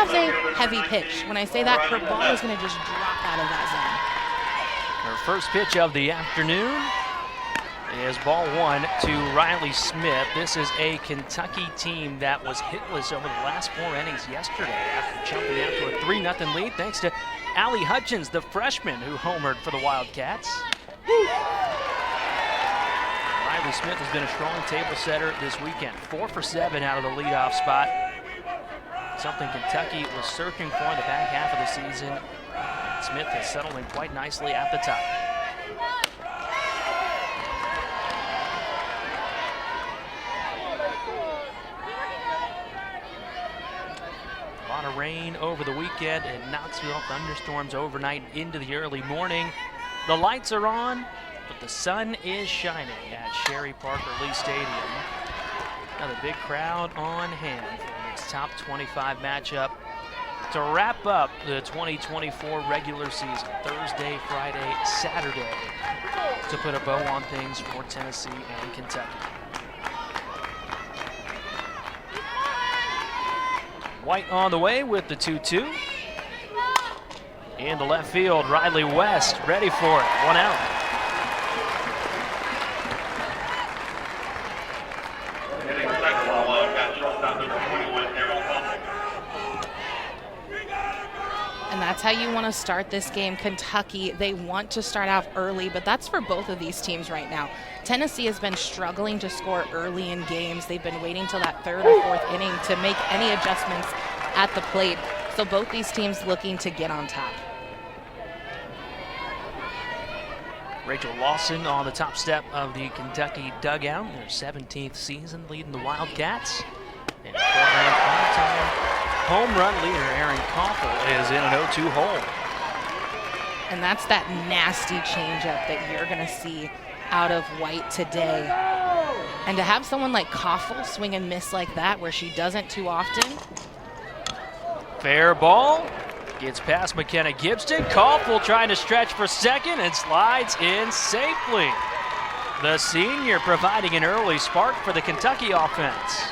has a heavy pitch. When I say that, her ball is going to just drop out of that zone. Her first pitch of the afternoon is ball one to Riley Smith. This is a Kentucky team that was hitless over the last 4 innings yesterday after jumping out to a 3-0 lead thanks to Allie Hutchins, the freshman who homered for the Wildcats. Riley Smith has been a strong table setter this weekend. 4 for 7 out of the leadoff spot. Something Kentucky was searching for in the back half of the season. Smith has settled in quite nicely at the top. A lot of rain over the weekend in Knoxville. Thunderstorms overnight into the early morning. The lights are on, but the sun is shining at Sherry Parker Lee Stadium. Another big crowd on hand for this top 25 matchup to wrap up the 2024 regular season. Thursday, Friday, Saturday to put a bow on things for Tennessee and Kentucky. White on the way with the 2-2. In the left field, Riley West ready for it. 1 out. And that's how you want to start this game. Kentucky, they want to start out early, but that's for both of these teams right now. Tennessee has been struggling to score early in games. They've been waiting till that 3rd or 4th inning to make any adjustments at the plate. So both these teams looking to get on top. Rachel Lawson on the top step of the Kentucky dugout. Their 17th season leading the Wildcats. And program five-time home run leader Erin Koffel is in an 0-2 hole. And that's that nasty changeup that you're going to see out of White today. And to have someone like Koffel swing and miss like that, where she doesn't too often. Fair ball. Gets past McKenna Gibson. Koffel trying to stretch for second and slides in safely. The senior providing an early spark for the Kentucky offense.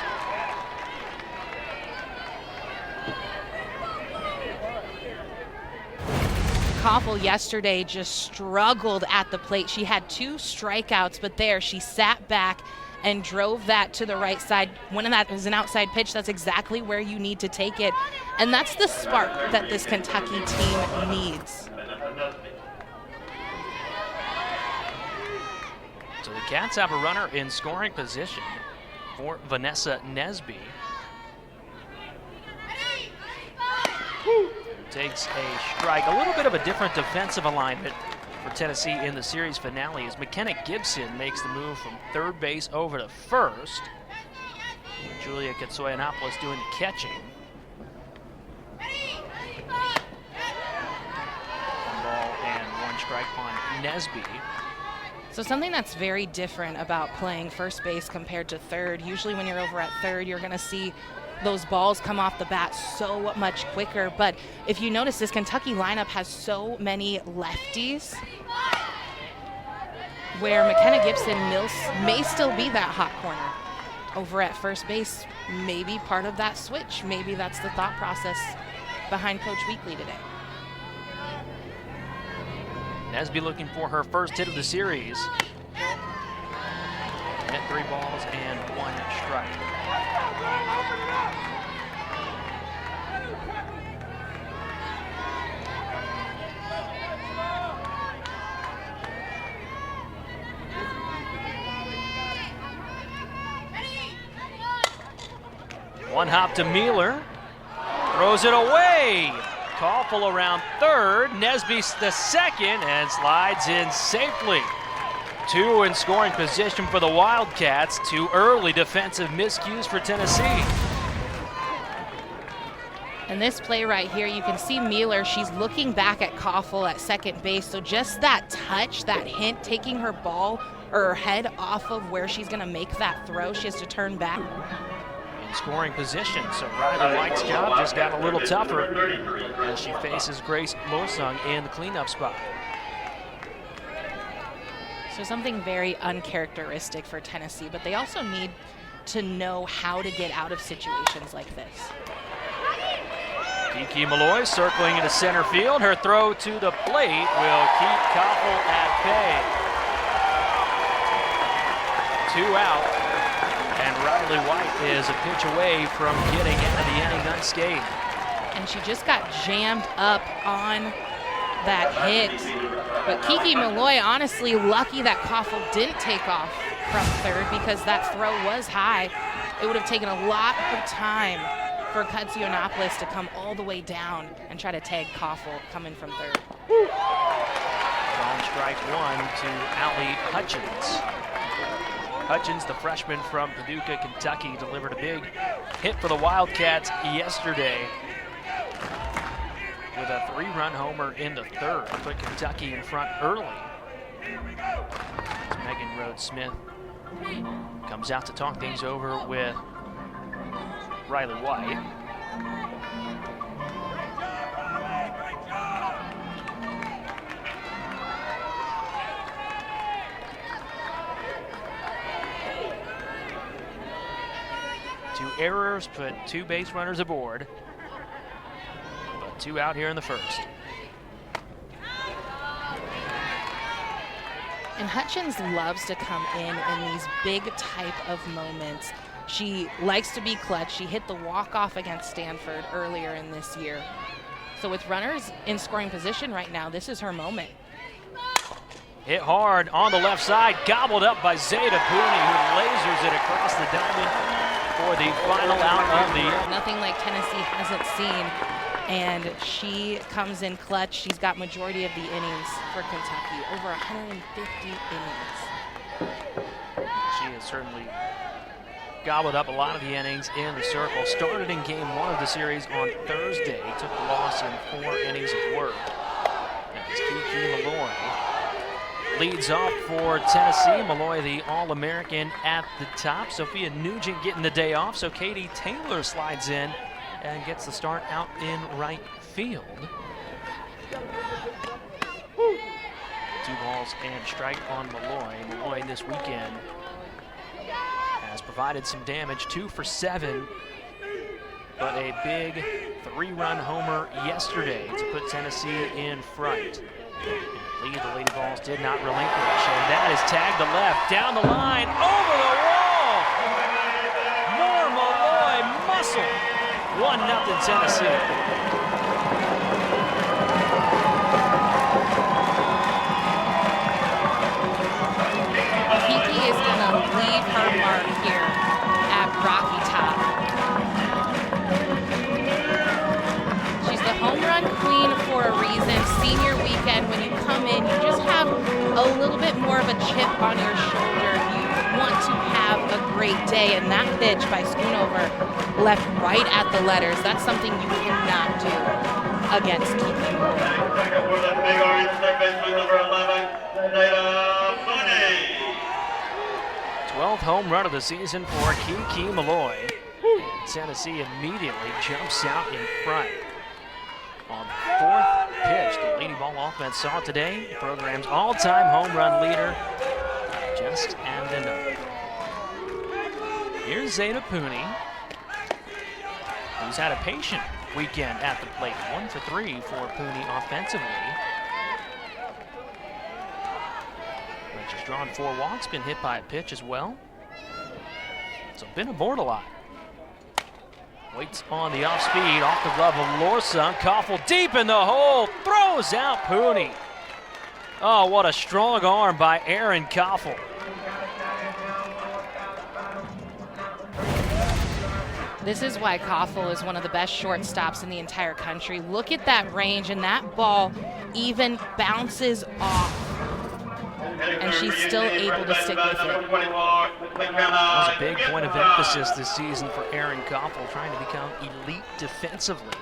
Koffel yesterday just struggled at the plate. She had 2 strikeouts, but there she sat back and drove that to the right side. When that is an outside pitch, that's exactly where you need to take it. And that's the spark that this Kentucky team needs. So the Cats have a runner in scoring position for Vanessa Nesby. Takes a strike. A little bit of a different defensive alignment for Tennessee in the series finale as McKenna Gibson makes the move from 3rd base over to 1st. Julia Katsoyanopoulos doing the catching. 1 ball and 1 strike on Nesby. So something that's very different about playing first base compared to 3rd. Usually when you're over at 3rd, you're going to see those balls come off the bat so much quicker. But if you notice, this Kentucky lineup has so many lefties where McKenna Gibson may still be that hot corner. Over at first base, maybe part of that switch. Maybe that's the thought process behind Coach Weekly today. Nesby looking for her first hit of the series. At 3 balls and 1 strike. One hop to Mueller, throws it away. Koffel around 3rd, Nesby the 2nd, and slides in safely. 2 in scoring position for the Wildcats. 2 early defensive miscues for Tennessee. And this play right here, you can see Mueller, she's looking back at Koffel at 2nd base. So just that touch, that hint, taking her ball or her head off of where she's going to make that throw, she has to turn back. In scoring position, so Riley White's job just got a little tougher as she faces Grace Losung in the cleanup spot. So something very uncharacteristic for Tennessee, but they also need to know how to get out of situations like this. Kiki Malloy circling into center field. Her throw to the plate will keep Koppel at bay. 2 out, and Riley White is a pitch away from getting out of the inning unscathed. And she just got jammed up on that hit. But Kiki Malloy, honestly, lucky that Koppel didn't take off from third, because that throw was high. It would have taken a lot of time for Katsianopoulos to come all the way down and try to tag Koppel coming from third. On strike 1 to Allie Hutchins. Hutchins, the freshman from Paducah, Kentucky, delivered a big hit for the Wildcats yesterday with a 3-run homer in the third to put Kentucky in front early. As Megan Rhodes-Smith comes out to talk things over with Riley White. Two errors put 2 base runners aboard, but 2 out here in the first. And Hutchins loves to come in these big type of moments. She likes to be clutch. She hit the walk-off against Stanford earlier in this year. So with runners in scoring position right now, this is her moment. Hit hard on the left side, gobbled up by Zeta Pooney, who lasers it across the diamond for the final out of the inning. Nothing like Tennessee hasn't seen, and she comes in clutch. She's got majority of the innings for Kentucky, over 150 innings. She has certainly gobbled up a lot of the innings in the circle. Started in game 1 of the series on Thursday, took the loss in 4 innings of work. As Kiki Malloy leads off for Tennessee. Malloy, the All-American at the top. Sophia Nugent getting the day off, so Katie Taylor slides in and gets the start out in right field. 2 balls and strike on Malloy. Malloy this weekend has provided some damage, 2 for 7, but a big 3-run homer yesterday to put Tennessee in front. And the Lady Vols did not relinquish, and that is tagged to left, down the line, over the wall. More Malloy muscle. 1-0 Tennessee. Kiki is going to leave her mark here at Rocky Top. She's the home run queen for a reason. Senior weekend, when you come in, you just have a little bit more of a chip on your shoulder. You want to have a great day, and that pitch by Schoonover left right at the letters. That's something you cannot do against Kiki Malloy. 12th home run of the season for Kiki Malloy. And Tennessee immediately jumps out in front. On the 4th pitch, the Lady Ball offense saw today, the program's all-time home run leader, just added enough. Here's Zeta Pooney, who's had a patient weekend at the plate. 1 for 3 for Pooney offensively. But she's drawn 4 walks, been hit by a pitch as well. So been aboard a lot. Waits on the off speed, off the glove of Lorsa. Koppel deep in the hole, throws out Pooney. Oh, what a strong arm by Erin Koppel. This is why Koppel is one of the best shortstops in the entire country. Look at that range, and that ball even bounces off. And she's still able to stick with it. That was a big point of emphasis this season for Erin Koppel, trying to become elite defensively.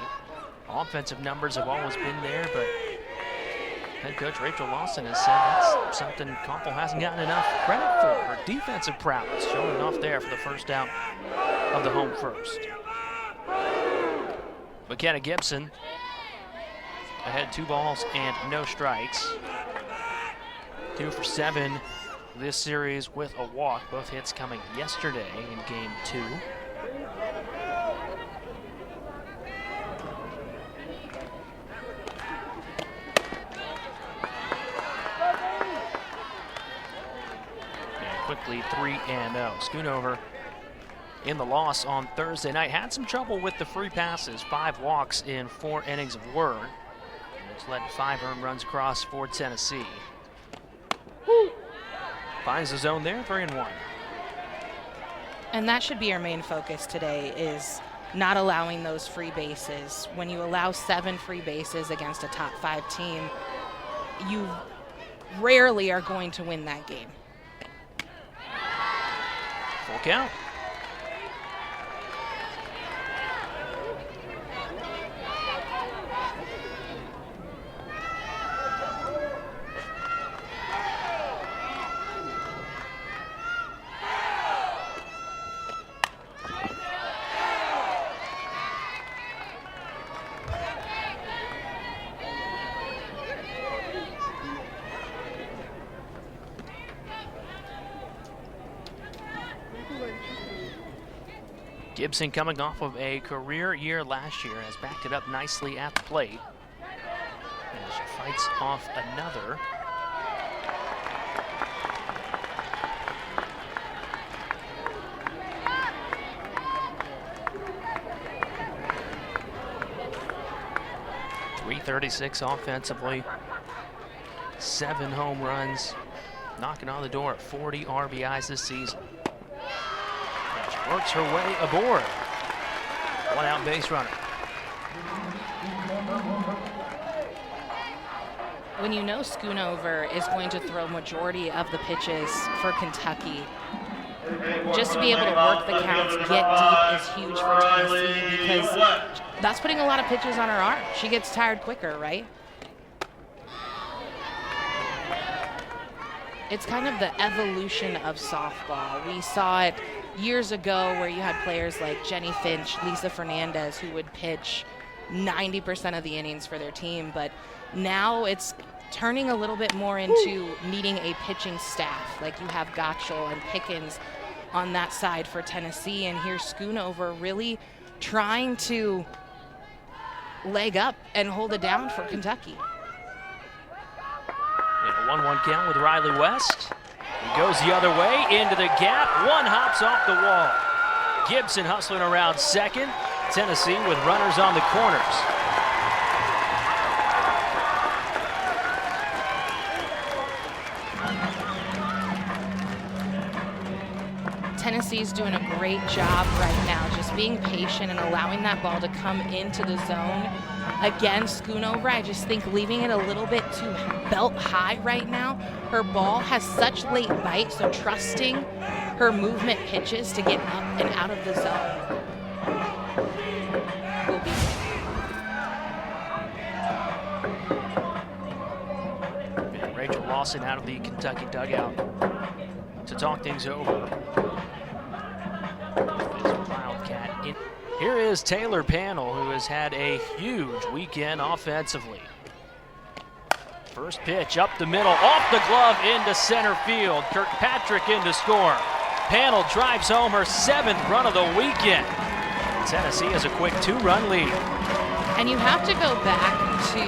Offensive numbers have always been there, but head coach Rachel Lawson has said that's something Koppel hasn't gotten enough credit for. Her defensive prowess showing off there for the first out of the home first. McKenna Gibson ahead 2 balls and no strikes. 2 for 7 this series with a walk. Both hits coming yesterday in game 2. quickly 3-0. Schoonover in the loss on Thursday night had some trouble with the free passes. 5 walks in 4 innings of work. It's led 5 earned runs across for Tennessee. Finds the zone there, 3-1. And that should be our main focus today, is not allowing those free bases. When you allow 7 free bases against a top 5 team, you rarely are going to win that game. Full count. Gibson, coming off of a career year last year, has backed it up nicely at the plate. And she fights off another. .336 offensively, 7 home runs, knocking on the door at 40 RBIs this season. Works her way aboard. 1 out base runner. When you know Schoonover is going to throw majority of the pitches for Kentucky, just to be able to work the counts, get deep is huge for Tennessee, because that's putting a lot of pitches on her arm. She gets tired quicker, right? It's kind of the evolution of softball. We saw it years ago where you had players like Jenny Finch, Lisa Fernandez, who would pitch 90% of the innings for their team, but now it's turning a little bit more into needing a pitching staff. Like you have Gottschall and Pickens on that side for Tennessee, and here's Schoonover really trying to leg up and hold it down for Kentucky. 1-1 count with Riley West. He goes the other way into the gap. 1 hops off the wall. Gibson hustling around second. Tennessee with runners on the corners. Tennessee's doing a great job right now, just being patient and allowing that ball to come into the zone. Again, Schoonover, I just think leaving it a little bit too belt high right now. Her ball has such late bite, so trusting her movement pitches to get up and out of the zone will be. Rachel Lawson out of the Kentucky dugout to talk things over. Wildcat in. Here is Taylor Panel, who has had a huge weekend offensively. First pitch up the middle, off the glove into center field. Kirkpatrick in to score. Panel drives home her 7th run of the weekend. Tennessee has a quick 2-run lead. And you have to go back to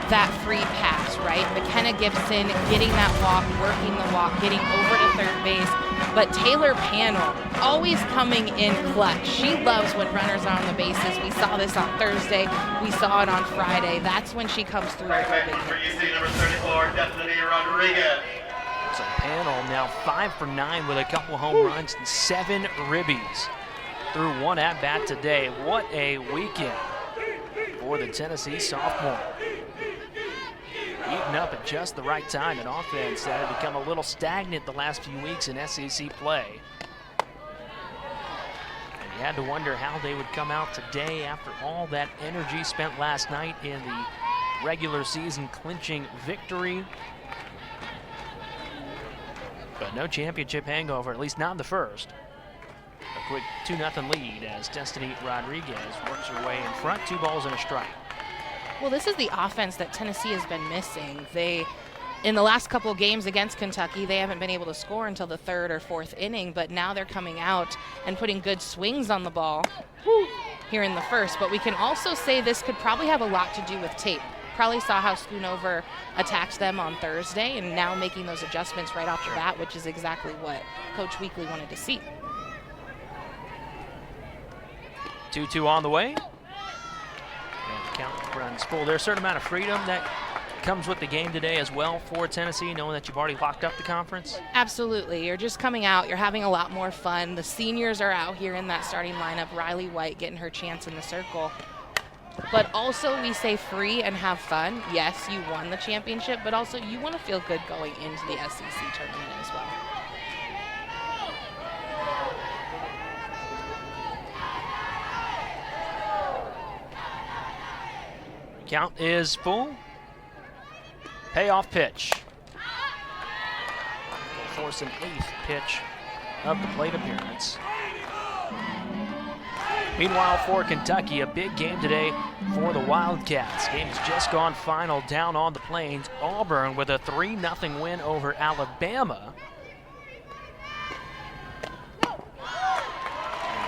that free pass, right? McKenna Gibson getting that walk, working the walk, getting over to third base. But Taylor Panel always coming in clutch. She loves when runners are on the bases. We saw this on Thursday. We saw it on Friday. That's when she comes through with her big hit. Number 34, Destiny Rodriguez. So Panel now 5 for 9 with a couple home runs and 7 ribbies through 1 at-bat today. What a weekend for the Tennessee sophomore. Eating up at just the right time, an offense that had become a little stagnant the last few weeks in SEC play. And you had to wonder how they would come out today after all that energy spent last night in the regular season clinching victory. But no championship hangover, at least not the first. A quick 2-0 lead as Destiny Rodriguez works her way in front, 2 balls and a strike. Well, this is the offense that Tennessee has been missing. In the last couple games against Kentucky, they haven't been able to score until the 3rd or 4th inning, but now they're coming out and putting good swings on the ball here in the first. But we can also say this could probably have a lot to do with tape. probably saw how Schoonover attacked them on Thursday and now making those adjustments right off the bat, which is exactly what Coach Weekly wanted to see. 2-2 on the way. And the count runs full. There's a certain amount of freedom that comes with the game today as well for Tennessee, knowing that you've already locked up the conference. Absolutely. You're just coming out. You're having a lot more fun. The seniors are out here in that starting lineup. Riley White getting her chance in the circle. But also we say free and have fun. Yes, you won the championship, but also you want to feel good going into the SEC tournament as well. Count is full. Payoff pitch. Will force an 8th pitch of the plate appearance. Meanwhile, for Kentucky, a big game today for the Wildcats. Game has just gone final down on the Plains. Auburn with a 3-0 win over Alabama.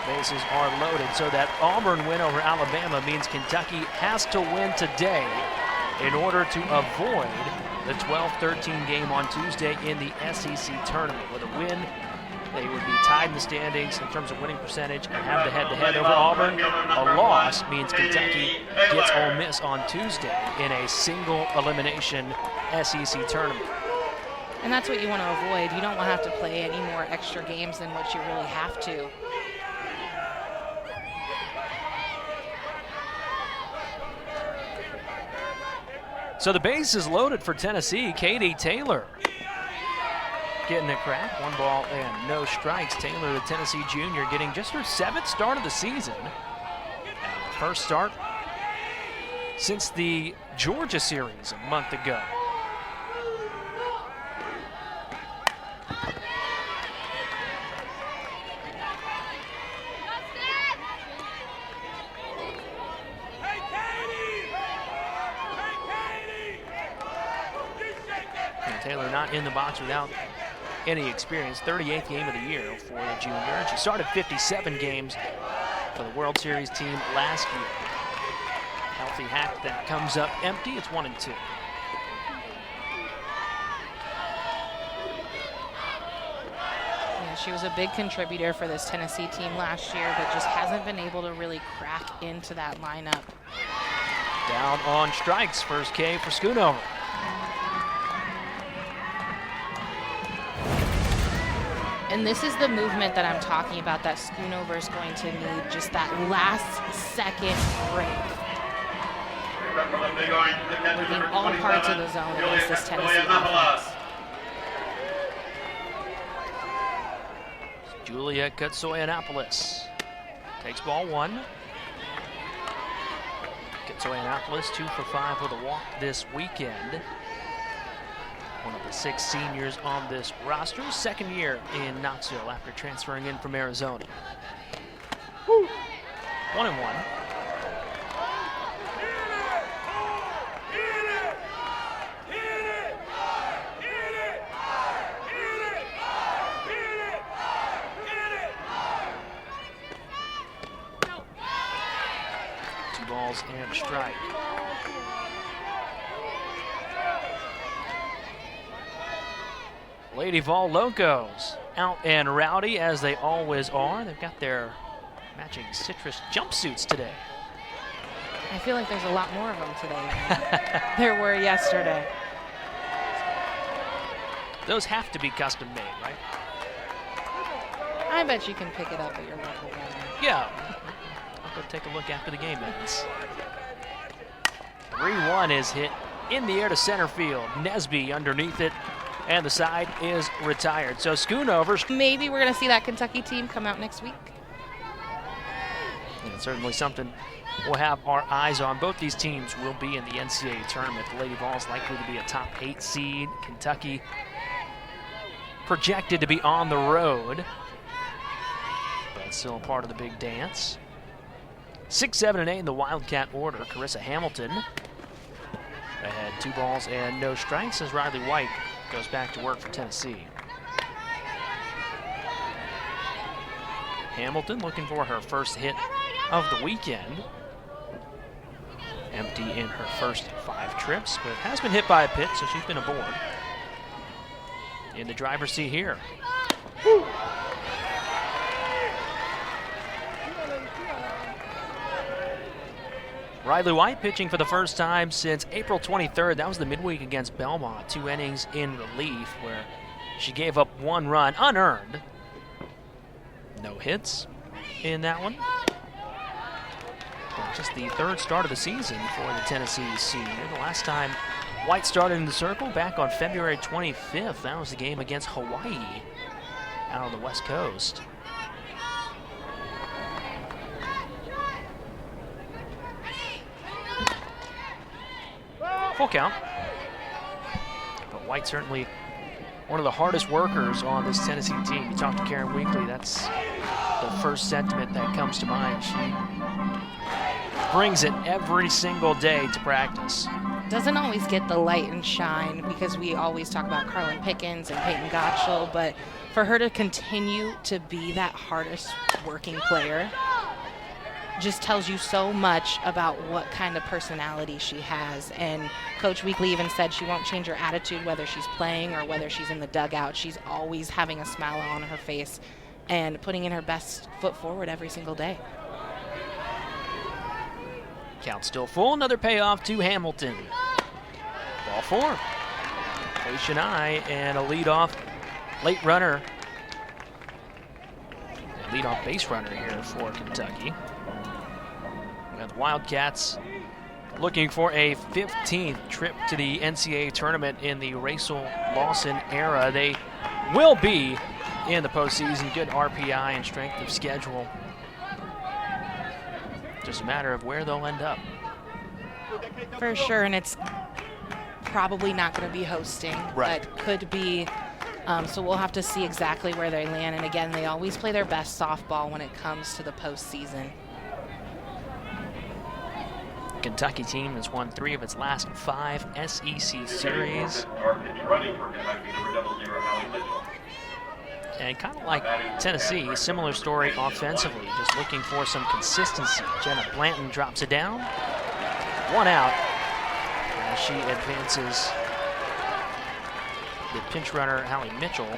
Bases are loaded, so that Auburn win over Alabama means Kentucky has to win today in order to avoid the 12-13 game on Tuesday in the SEC tournament. With a win, they would be tied in the standings in terms of winning percentage and have the head-to-head over Auburn. A loss means Kentucky gets Ole Miss on Tuesday in a single elimination SEC tournament. And that's what you want to avoid. You don't want to have to play any more extra games than what you really have to. So the base is loaded for Tennessee. Katie Taylor getting a crack. 1 ball and no strikes. Taylor, the Tennessee junior, getting just her 7th start of the season. And first start since the Georgia series a month ago. Taylor not in the box without any experience. 38th game of the year for the junior. She started 57 games for the World Series team last year. Healthy hat that comes up empty. It's 1-2. Yeah, she was a big contributor for this Tennessee team last year, but just hasn't been able to really crack into that lineup. Down on strikes. First K for Schoonover. And this is the movement that I'm talking about that Schoonover is going to need, just that last second break. Working all parts of the zone against this Tennessee offense. Julia Katsoyanopoulos takes ball 1. Katsoyanopoulos 2 for 5 with a walk this weekend. One of the 6 seniors on this roster. 2nd year in Knoxville after transferring in from Arizona. 1-1. Two balls and a strike. Lady Vol Locos out and rowdy as they always are. They've got their matching citrus jumpsuits today. I feel like there's a lot more of them today than there were yesterday. Those have to be custom made, right? I bet you can pick it up at your local Walmart. Yeah. I'll go take a look after the game ends. 3-1 is hit in the air to center field. Nesby underneath it. And the side is retired. So Schoonover. Maybe we're going to see that Kentucky team come out next week. Yeah, certainly something we'll have our eyes on. Both these teams will be in the NCAA tournament. The Lady Vols likely to be a top 8 seed. Kentucky projected to be on the road, but still a part of the big dance. 6, 7, and 8 in the Wildcat order. Carissa Hamilton ahead, 2 balls and no strikes as Riley White goes back to work for Tennessee. Hamilton looking for her first hit of the weekend. Empty in her first 5 trips, but has been hit by a pitch, so she's been aboard. In the driver's seat here. Riley White pitching for the first time since April 23rd. That was the midweek against Belmont. 2 innings in relief where she gave up 1 run, unearned. No hits in that one. But just the 3rd start of the season for the Tennessee senior. The last time White started in the circle back on February 25th. That was the game against Hawaii out on the West Coast. Full count. But White certainly one of the hardest workers on this Tennessee team. You talk to Karen Weekly, that's the first sentiment that comes to mind. She brings it every single day to practice. Doesn't always get the light and shine because we always talk about Carlin Pickens and Peyton Gottschall, but for her to continue to be that hardest working player just tells you so much about what kind of personality she has. And Coach Weekly even said she won't change her attitude whether she's playing or whether she's in the dugout. She's always having a smile on her face and putting in her best foot forward every single day. Count still full, another payoff to Hamilton. Ball 4. Shanai and a leadoff late runner. Leadoff base runner here for Kentucky. And the Wildcats looking for a 15th trip to the NCAA tournament in the Rachel Lawson era. They will be in the postseason. Good RPI and strength of schedule. Just a matter of where they'll end up. For sure, and it's probably not going to be hosting, right, but could be. So we'll have to see exactly where they land. And again, they always play their best softball when it comes to the postseason. Kentucky team has won 3 of its last 5 SEC series. And kind of like Tennessee, similar story offensively, just looking for some consistency. Jenna Blanton drops it down. 1 out as she advances the pinch runner, Hallie Mitchell.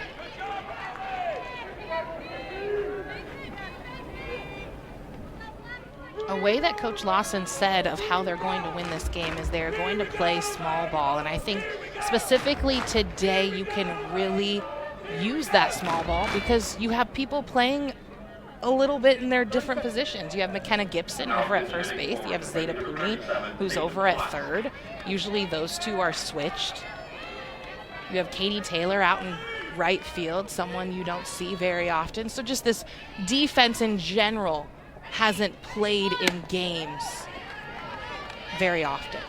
A way that Coach Lawson said of how they're going to win this game is they're going to play small ball. And I think specifically today you can really use that small ball because you have people playing a little bit in their different positions. You have McKenna Gibson over at first base. You have Zeta Pooney, who's over at third. Usually those two are switched. You have Katie Taylor out in right field, someone you don't see very often. So just this defense in general hasn't played in games very often.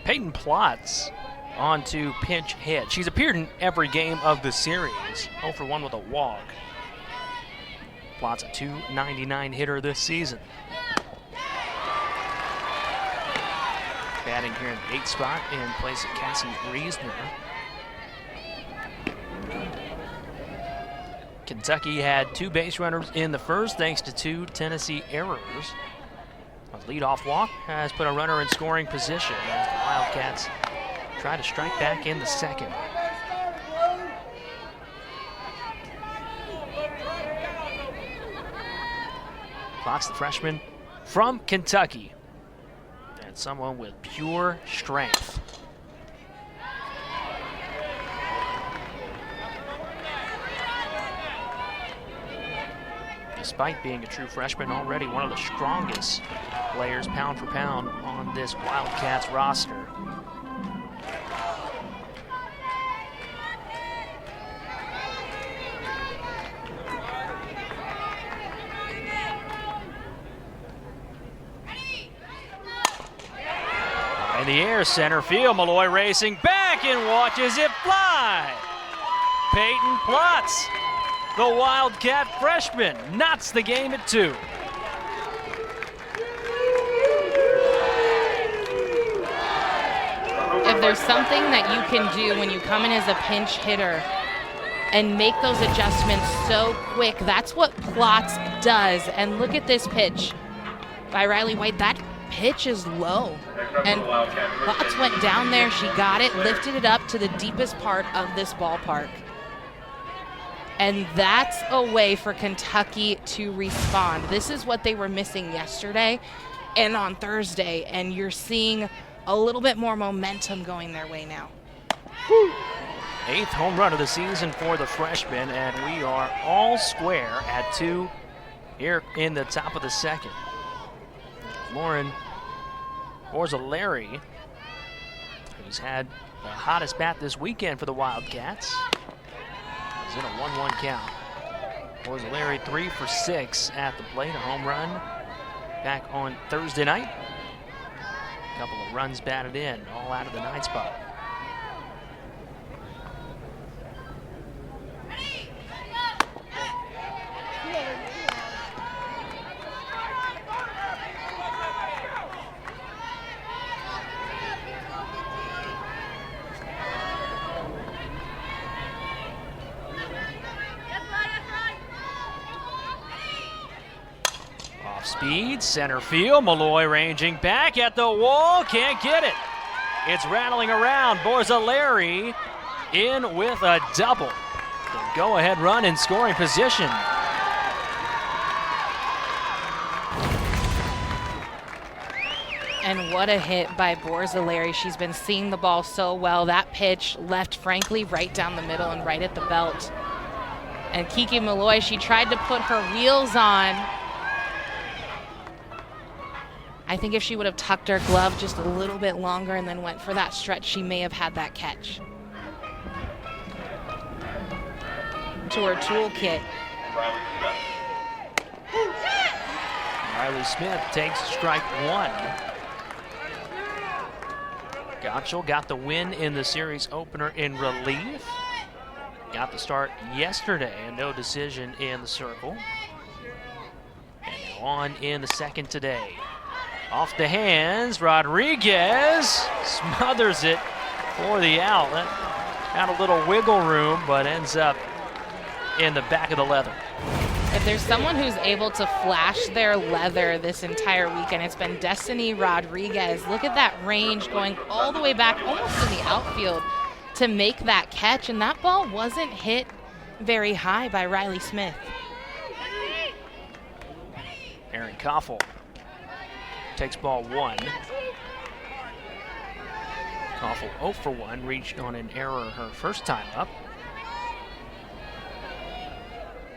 Peyton Plotz on to pinch hit. She's appeared in every game of the series. 0 for 1 with a walk. Plotz a .299 hitter this season. Batting here in the 8th spot in place of Cassie Reisner. Kentucky had 2 base runners in the first thanks to 2 Tennessee errors. A leadoff walk has put a runner in scoring position as the Wildcats try to strike back in the second. Plotz, the freshman from Kentucky, and someone with pure strength. Despite being a true freshman, already one of the strongest players pound for pound on this Wildcats roster. In the air, center field, Malloy racing back and watches it fly. Peyton Plotz, the Wildcat freshman, knots the game at 2. If there's something that you can do when you come in as a pinch hitter and make those adjustments so quick. That's what Plotz does. And look at this pitch by Riley White. That pitch is low. And Plotz went down there. She got it, lifted it up to the deepest part of this ballpark. And that's a way for Kentucky to respond. This is what they were missing yesterday and on Thursday. And you're seeing a little bit more momentum going their way now. 8th home run of the season for the freshman, and we are all square at 2 here in the top of the second. Lauren Orzaleri, who's had the hottest bat this weekend for the Wildcats, is in a 1-1 count. Orzaleri 3 for 6 at the plate, a home run back on Thursday night. A couple of runs batted in, all out of the 9th spot. Speed, center field, Malloy ranging back at the wall, can't get it. It's rattling around, Borzaleri in with a double. The go-ahead run in scoring position. And what a hit by Borzaleri. She's been seeing the ball so well. That pitch left, frankly, right down the middle and right at the belt. And Kiki Malloy, she tried to put her wheels on. I think if she would have tucked her glove just a little bit longer and then went for that stretch, she may have had that catch. To her toolkit. Riley Smith takes strike 1. Gottschall got the win in the series opener in relief. Got the start yesterday and no decision in the circle. And now on in the second today. Off the hands, Rodriguez smothers it for the out. Got a little wiggle room, but ends up in the back of the leather. If there's someone who's able to flash their leather this entire weekend, it's been Destiny Rodriguez. Look at that range going all the way back, almost in the outfield, to make that catch. And that ball wasn't hit very high by Riley Smith. Aaron Koffel takes ball 1. Koffel 0 for 1, reached on an error her first time up.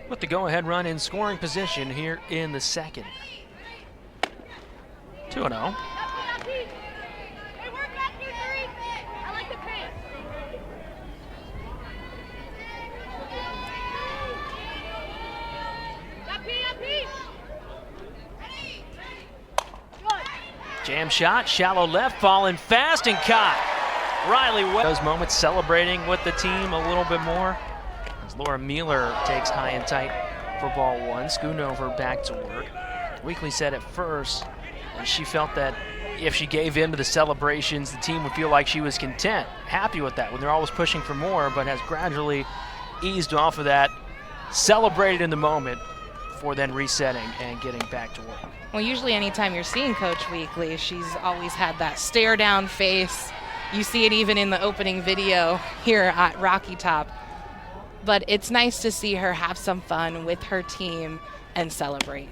With the go-ahead run in scoring position here in the second. 2-0. Jam shot, shallow left, falling fast and caught. Riley White. Those moments celebrating with the team a little bit more. As Laura Mueller takes high and tight for ball 1. Schoonover back to work. Weekly said at first she felt that if she gave in to the celebrations, the team would feel like she was content, happy with that when they're always pushing for more, but has gradually eased off of that, celebrated in the moment before then resetting and getting back to work. Well, usually anytime you're seeing Coach Weekly, she's always had that stare down face. You see it even in the opening video here at Rocky Top. But it's nice to see her have some fun with her team and celebrate.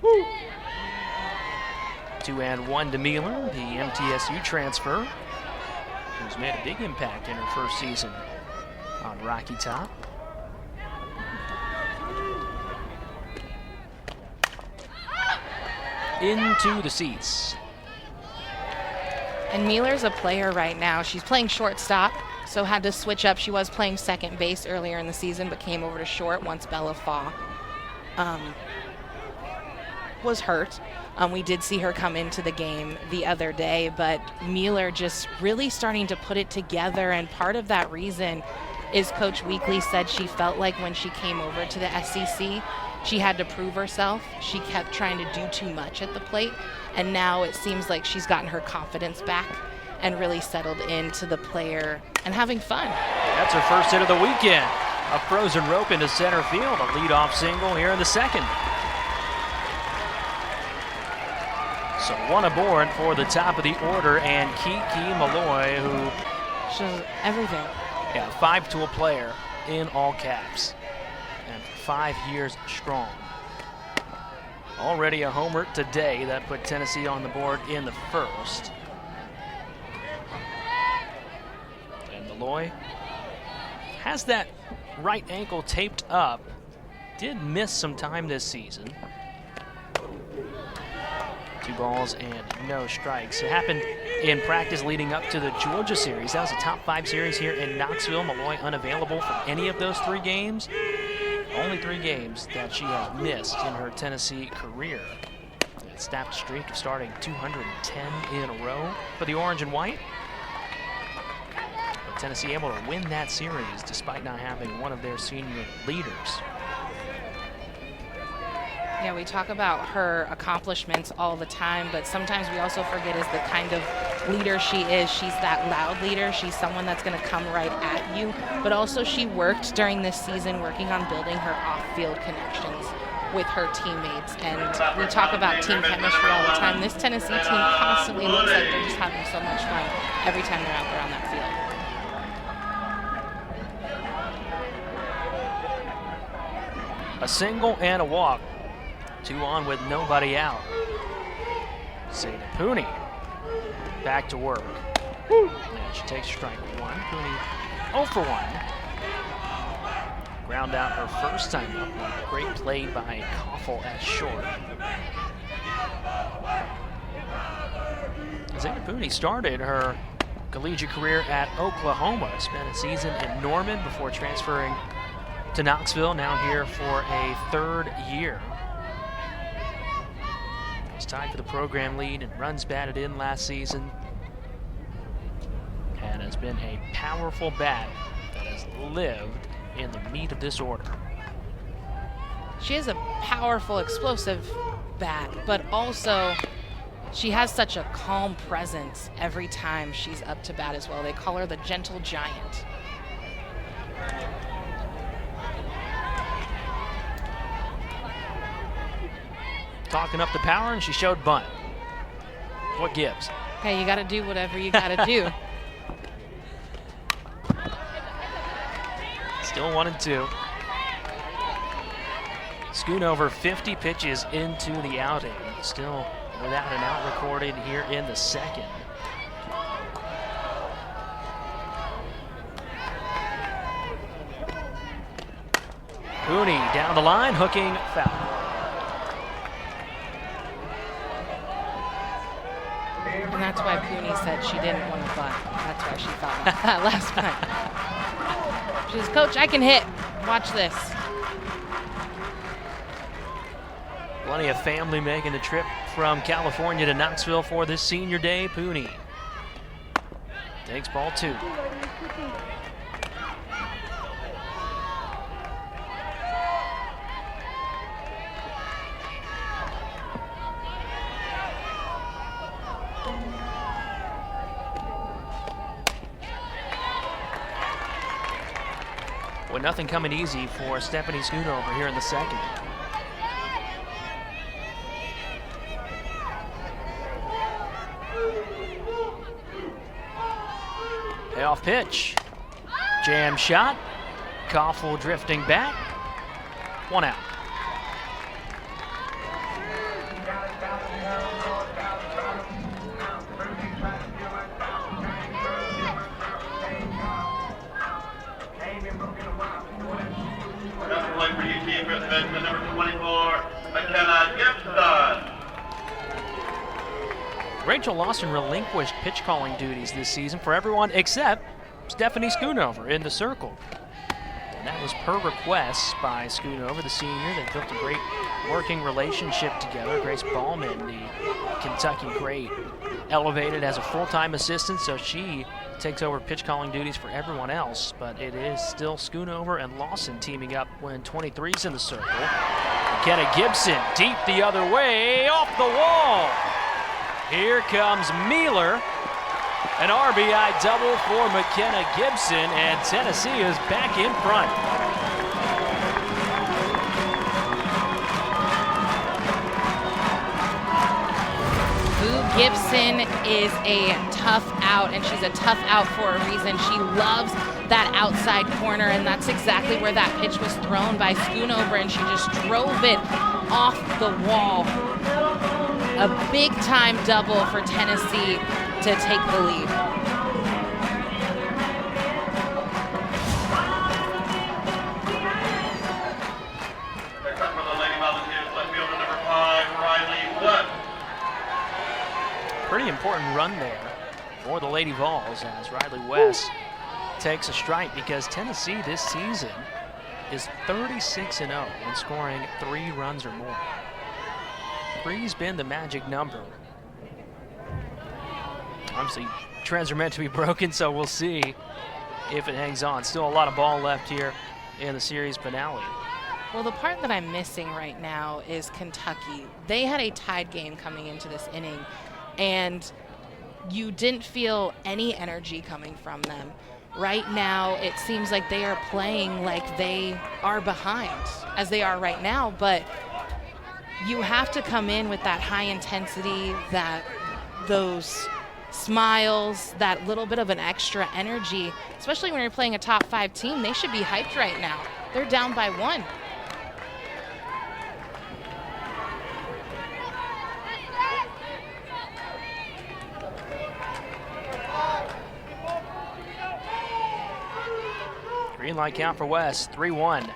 2-1 to Mueller, the MTSU transfer, who's made a big impact in her first season on Rocky Top. Into the seats. And Mueller's a player right now. She's playing shortstop, so had to switch up. She was playing second base earlier in the season, but came over to short once Bella Faw was hurt. We did see her come into the game the other day, but Mueller just really starting to put it together, and part of that reason is Coach Weekly said she felt like when she came over to the SEC, she had to prove herself. She kept trying to do too much at the plate, and now it seems like she's gotten her confidence back and really settled into the player and having fun. That's her first hit of the weekend. A frozen rope into center field, a leadoff single here in the second. So one aboard for the top of the order, and Kiki Malloy, who She's everything. yeah, 5-tool player in all caps, and 5 years strong. Already a homer today that put Tennessee on the board in the first. And Malloy has that right ankle taped up. Did miss some time this season. 2 balls and no strikes. It happened in practice leading up to the Georgia series. That was a top 5 series here in Knoxville. Malloy unavailable for any of those 3 games. Only 3 games that she has missed in her Tennessee career. It snapped a streak of starting 210 in a row for the orange and white. But Tennessee able to win that series despite not having one of their senior leaders. Yeah, we talk about her accomplishments all the time, but sometimes we also forget is the kind of leader she is. She's that loud leader. She's someone that's going to come right at you, but also she worked during this season working on building her off-field connections with her teammates. And we talk about team chemistry all the time. This Tennessee team constantly looks like they're just having so much fun every time they're out there on that field. A single and a walk. 2 on with nobody out. Zayda Pooney back to work. And she takes strike 1. Pooney 0 for 1. Ground out her first time up. Great play by Koffel at short. Zayda Pooney started her collegiate career at Oklahoma. Spent a season in Norman before transferring to Knoxville. Now here for a 3rd year. Tied for the program lead and runs batted in last season, and has been a powerful bat that has lived in the meat of this order. She is a powerful, explosive bat, but also she has such a calm presence every time she's up to bat as well. They call her the gentle giant. Talking up the power, and she showed bunt. What gives? Hey, you got to do whatever you got to do. Still 1-2. Schoonover 50 pitches into the outing. Still without an out recorded here in the second. Pooney down the line, hooking foul. And that's why Pooney said she didn't want to bunt. That's why she thought about that last bunt. She says, Coach, I can hit. Watch this. Plenty of family making the trip from California to Knoxville for this senior day. Pooney takes ball 2. Well, nothing coming easy for Stephanie Schoonover here in the second. Payoff pitch. Jam shot. Koffel drifting back. 1 out. For UT Brisbane, the number 24, McKenna Gibson. Rachel Lawson relinquished pitch calling duties this season for everyone except Stephanie Schoonover in the circle. And that was per request by Schoonover, the senior. They built a great working relationship together. Grace Ballman, the Kentucky great, elevated as a full-time assistant, so she takes over pitch calling duties for everyone else, but it is still Schoonover and Lawson teaming up when 23's in the circle. McKenna Gibson deep the other way, off the wall. Here comes Mealer. An RBI double for McKenna Gibson, and Tennessee is back in front. Gibson is a tough out, and she's a tough out for a reason. She loves that outside corner, and that's exactly where that pitch was thrown by Schoonover, and she just drove it off the wall. A big-time double for Tennessee to take the lead. Pretty important run there for the Lady Vols as Riley West takes a strike, because Tennessee this season is 36-0 in scoring 3 runs or more. 3's been the magic number. Obviously, trends are meant to be broken, so we'll see if it hangs on. Still a lot of ball left here in the series finale. Well, the part that I'm missing right now is Kentucky. They had a tied game coming into this inning, and you didn't feel any energy coming from them. Right now, it seems like they are playing like they are behind, as they are right now, but you have to come in with that high intensity, those smiles, that little bit of an extra energy, especially when you're playing a top 5 team. They should be hyped right now. They're down by 1. Green light count for West, 3-1.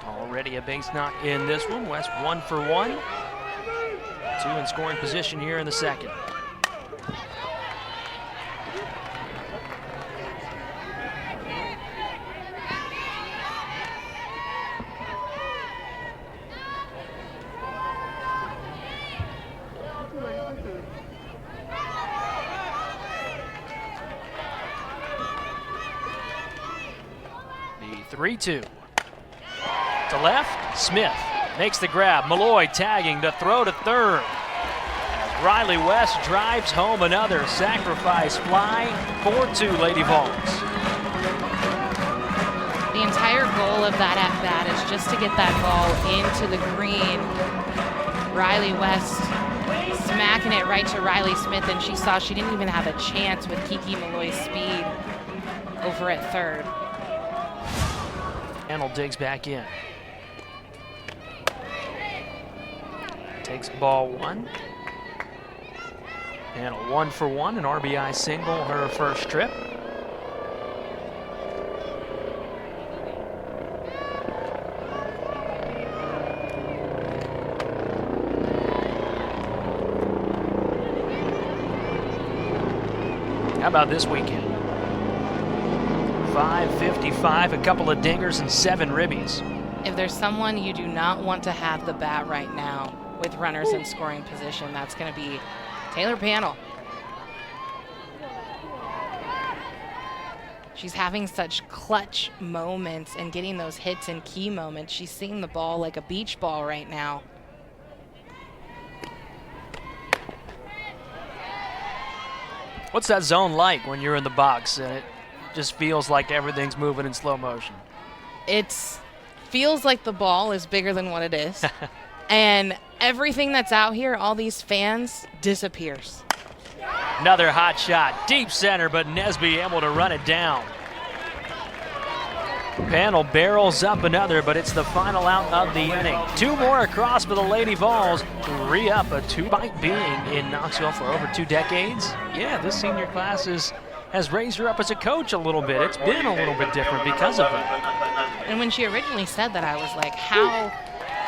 Already a base knock in this one. West 1 for 1. 2 in scoring position here in the second. The 3-2. To left, Smith makes the grab. Malloy tagging to throw to third. As Riley West drives home another sacrifice fly. 4-2 Lady Vols. The entire goal of that at-bat is just to get that ball into the green. Riley West smacking it right to Riley Smith, and she saw she didn't even have a chance with Kiki Malloy's speed over at third. Arnold digs back in. Takes ball 1. And a 1 for 1, an RBI single, her first trip. How about this weekend? 555, a couple of dingers and 7 ribbies. If there's someone you do not want to have the bat right now with runners in scoring position, that's going to be Taylor Panel. She's having such clutch moments and getting those hits in key moments. She's seeing the ball like a beach ball right now. What's that zone like when you're in the box and it just feels like everything's moving in slow motion? It feels like the ball is bigger than what it is. And everything that's out here, all these fans, disappears. Another hot shot, deep center, but Nesby able to run it down. Panel barrels up another, but it's the final out of the inning. 2 more across for the Lady Vols to re-up a 2-bite being in Knoxville for over 2 decades. Yeah, this senior class has raised her up as a coach a little bit. It's been a little bit different because of that. And when she originally said that, I was like, how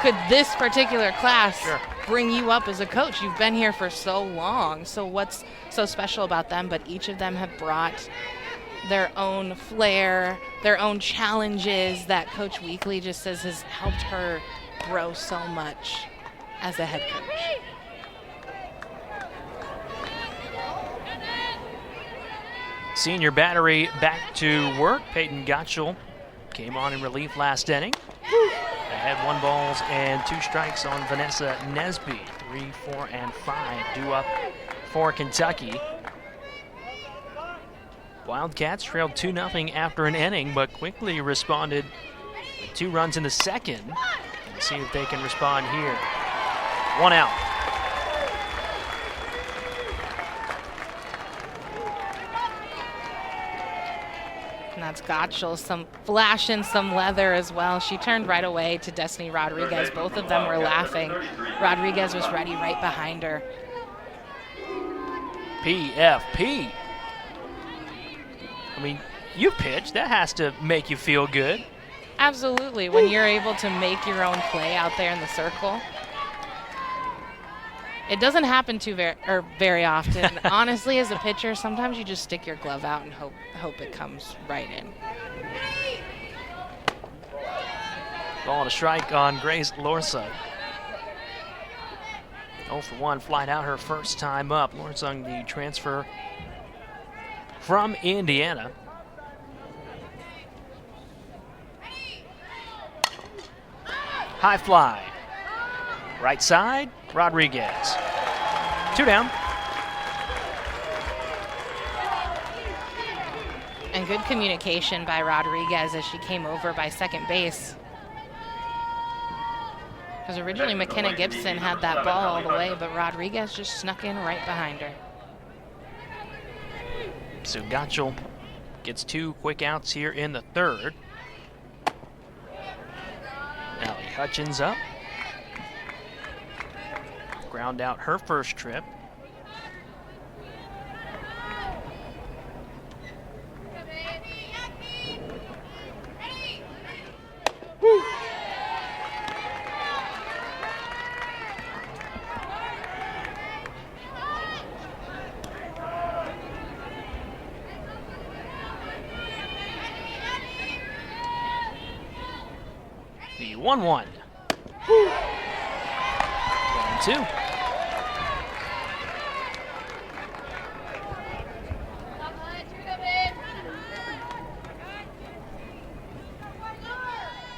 could this particular class bring you up as a coach? You've been here for so long. So what's so special about them? But each of them have brought their own flair, their own challenges that Coach Weekly just says has helped her grow so much as a head coach. Senior battery back to work. Peyton Gottschall came on in relief last inning. Had 1 ball and 2 strikes on Vanessa Nesby. 3, 4, and 5 due up for Kentucky. Wildcats trailed 2-0 after an inning, but quickly responded with 2 runs in the second. Let's see if they can respond here. 1 out. And that's Gottschall, some flash and some leather as well. She turned right away to Destiny Rodriguez. Both of them were laughing. Rodriguez was ready right behind her. PFP. I mean, you pitched. That has to make you feel good. Absolutely. When you're able to make your own play out there in the circle. It doesn't happen very often. Honestly, as a pitcher, sometimes you just stick your glove out and hope it comes right in. Ball and a strike on Grace Lorsung. 0 for 1, flied out her first time up. Lorsung, the transfer from Indiana. High fly. Right side, Rodriguez. 2 down. And good communication by Rodriguez as she came over by second base. Because originally McKenna Gibson had that ball all the way, but Rodriguez just snuck in right behind her. So Gottschall gets 2 quick outs here in the third. Allie Hutchins up. Ground out her first trip. Woo. The 1-1. 1-2.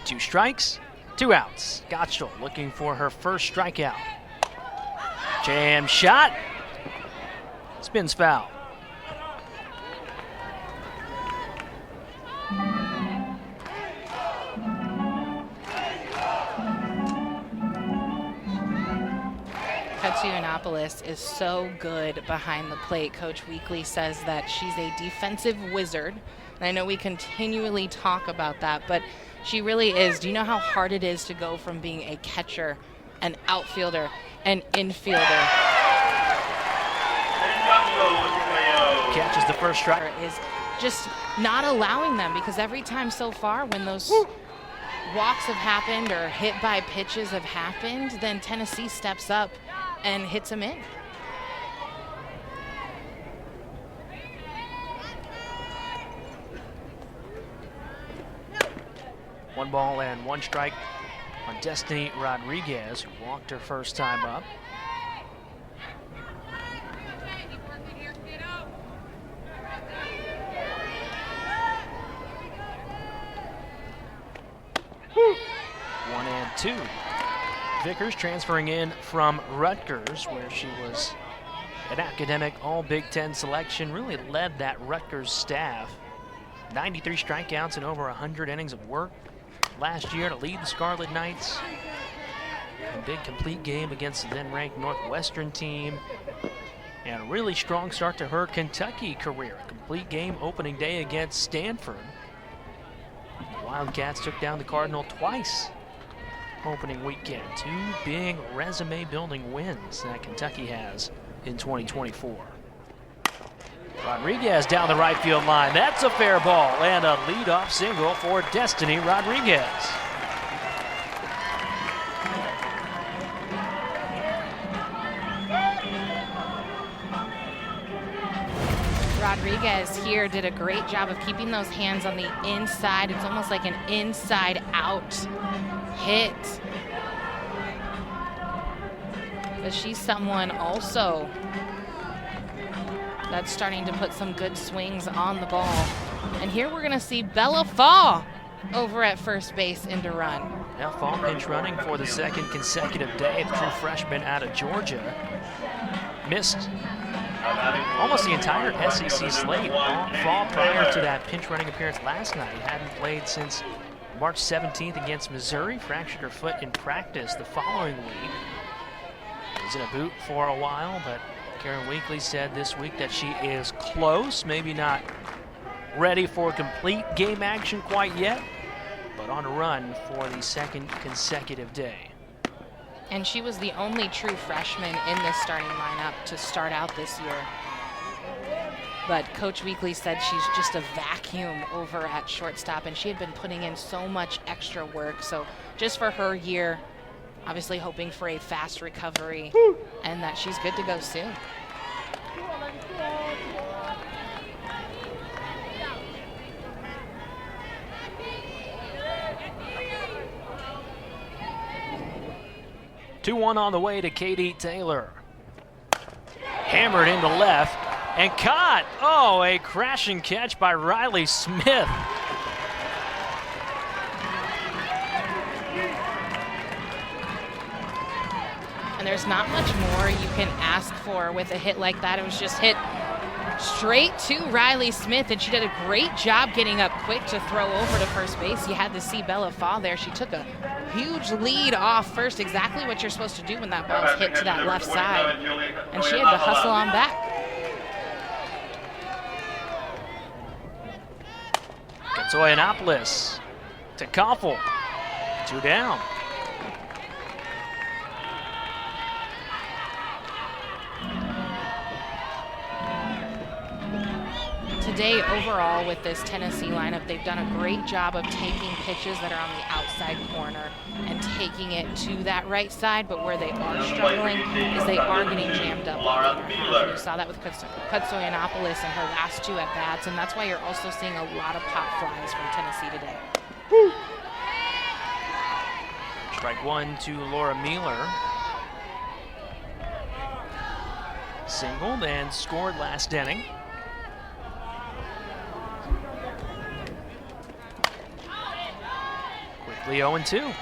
Two strikes, 2 outs. Gottschall looking for her first strikeout. Jam shot. Spins foul. Annapolis is so good behind the plate. Coach Weekly says that she's a defensive wizard. And I know we continually talk about that, but she really is. Do you know how hard it is to go from being a catcher, an outfielder, an infielder? Catches the first strike. Is just not allowing them, because every time so far when those walks have happened or hit by pitches have happened, then Tennessee steps up and hits him in. One ball and 1 strike on Destiny Rodriguez, who walked her first time up. Woo. 1 and 2. Vickers transferring in from Rutgers, where she was an academic all-Big Ten selection, really led that Rutgers staff. 93 strikeouts and over 100 innings of work last year to lead the Scarlet Knights. A big complete game against the then-ranked Northwestern team. And a really strong start to her Kentucky career. A complete game opening day against Stanford. The Wildcats took down the Cardinal twice opening weekend. 2 big resume-building wins that Kentucky has in 2024. Rodriguez down the right field line. That's a fair ball and a leadoff single for Destiny Rodriguez. Rodriguez here did a great job of keeping those hands on the inside. It's almost like an inside-out hit. But she's someone also that's starting to put some good swings on the ball. And here we're going to see Bella Fall over at first base into run. Now Fall pinch running for the 2nd consecutive day. The true freshman out of Georgia missed almost the entire SEC slate fall prior to that pinch running appearance last night. Hadn't played since March 17th against Missouri. Fractured her foot in practice the following week. Was in a boot for a while, but Karen Weekly said this week that she is close, maybe not ready for complete game action quite yet, but on a run for the second consecutive day. And she was the only true freshman in this starting lineup to start out this year. But Coach Weekly said she's just a vacuum over at shortstop, and she had been putting in so much extra work. So just for her year, obviously hoping for a fast recovery and that she's good to go soon. Two-one on the way to Katie Taylor. Hammered into left and caught. Oh, a crashing catch by Riley Smith. And there's not much more you can ask for with a hit like that. It was just hit straight to Riley Smith, and she did a great job getting up quick to throw over to first base. You had to see Bella fall there. She took a huge lead off first, exactly what you're supposed to do when that ball's hit to that left side. And she had to hustle on back. Katsoyanopoulos to Koffel. 2 down. Today, overall, with this Tennessee lineup, they've done a great job of taking pitches that are on the outside corner and taking it to that right side, but where they are struggling is they are getting jammed up. You saw that with Katsoyanopoulos in her last 2 at-bats, and that's why you're also seeing a lot of pop flies from Tennessee today. Strike 1 to Laura Mueller. Singled and scored last inning. Quickly 0-2.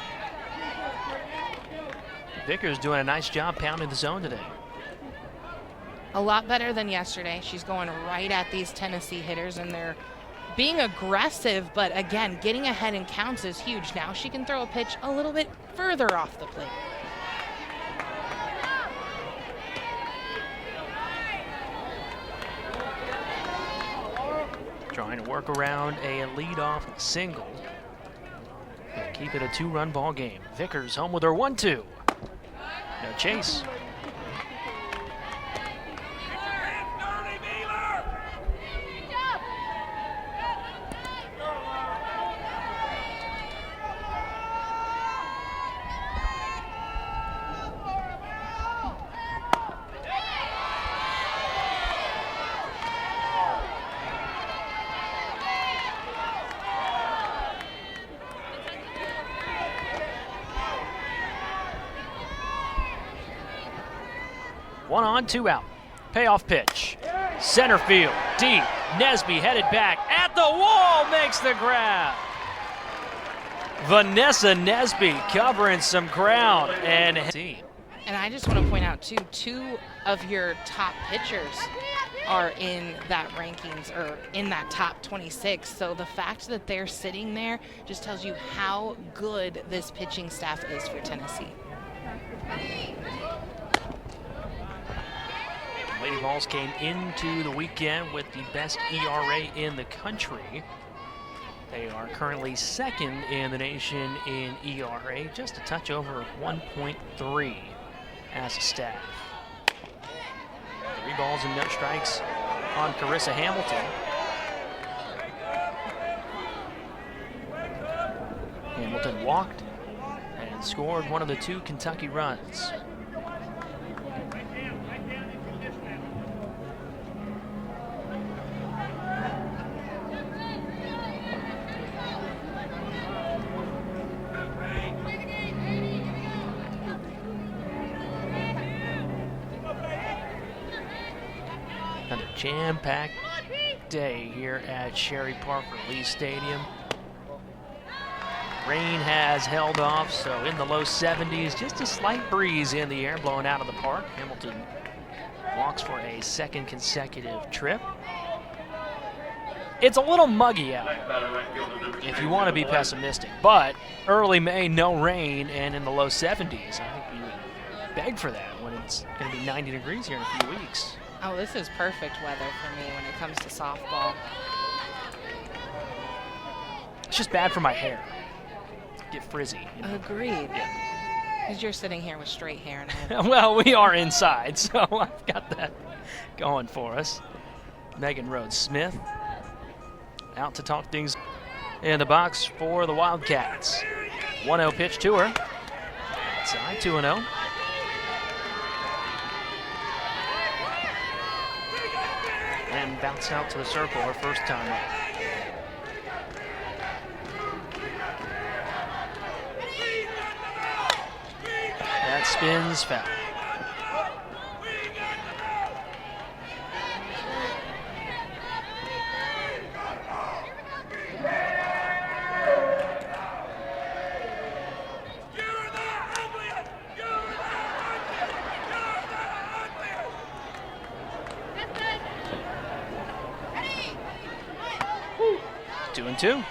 Vickers doing a nice job pounding the zone today. A lot better than yesterday. She's going right at these Tennessee hitters, and they're being aggressive, but again, getting ahead in counts is huge. Now she can throw a pitch a little bit further off the plate. Trying to work around a leadoff single. And keep it a 2-run ball game. Vickers home with her 1-2. No chase. One on, 2 out. Payoff pitch. Center field, deep. Nesby headed back at the wall, makes the grab. Vanessa Nesby covering some ground. And I just want to point out, too, 2 of your top pitchers are in that rankings, or in that top 26. So the fact that they're sitting there just tells you how good this pitching staff is for Tennessee. Lady Vols came into the weekend with the best ERA in the country. They are currently 2nd in the nation in ERA, just a touch over 1.3 as a staff. 3 balls and no strikes on Carissa Hamilton. Hamilton walked and scored one of the 2 Kentucky runs. Another jam-packed day here at Sherry Parker Lee Stadium. Rain has held off, so in the low 70s, just a slight breeze in the air blowing out of the park. Hamilton walks for a second consecutive trip. It's a little muggy out if you want to be pessimistic, but early May, no rain, and in the low 70s. I think we would beg for that when it's going to be 90 degrees here in a few weeks. Oh, this is perfect weather for me when it comes to softball. It's just bad for my hair. Get frizzy. You know? Agreed. Yeah. Because you're sitting here with straight hair and I have Well, we are inside, so I've got that going for us. Megan Rhodes-Smith out to talk things in the box for the Wildcats. 1-0 pitch to her. Outside, 2-0. And bounce out to the circle her first time up. That spins foul. Two and two.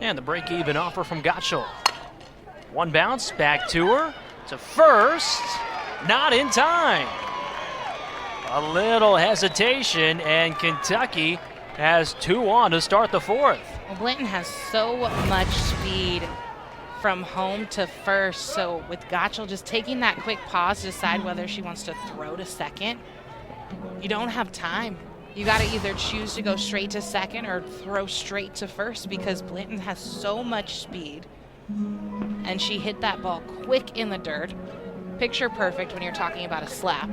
And the break-even offer from Gottschall. One bounce, back to her, to first, not in time. A little hesitation, and Kentucky has 2 on to start the fourth. Well, Blanton has so much speed from home to first, so with Gottschall just taking that quick pause to decide whether she wants to throw to second, you don't have time. You got to either choose to go straight to second or throw straight to first because Blanton has so much speed. And she hit that ball quick in the dirt. Picture perfect when you're talking about a slap.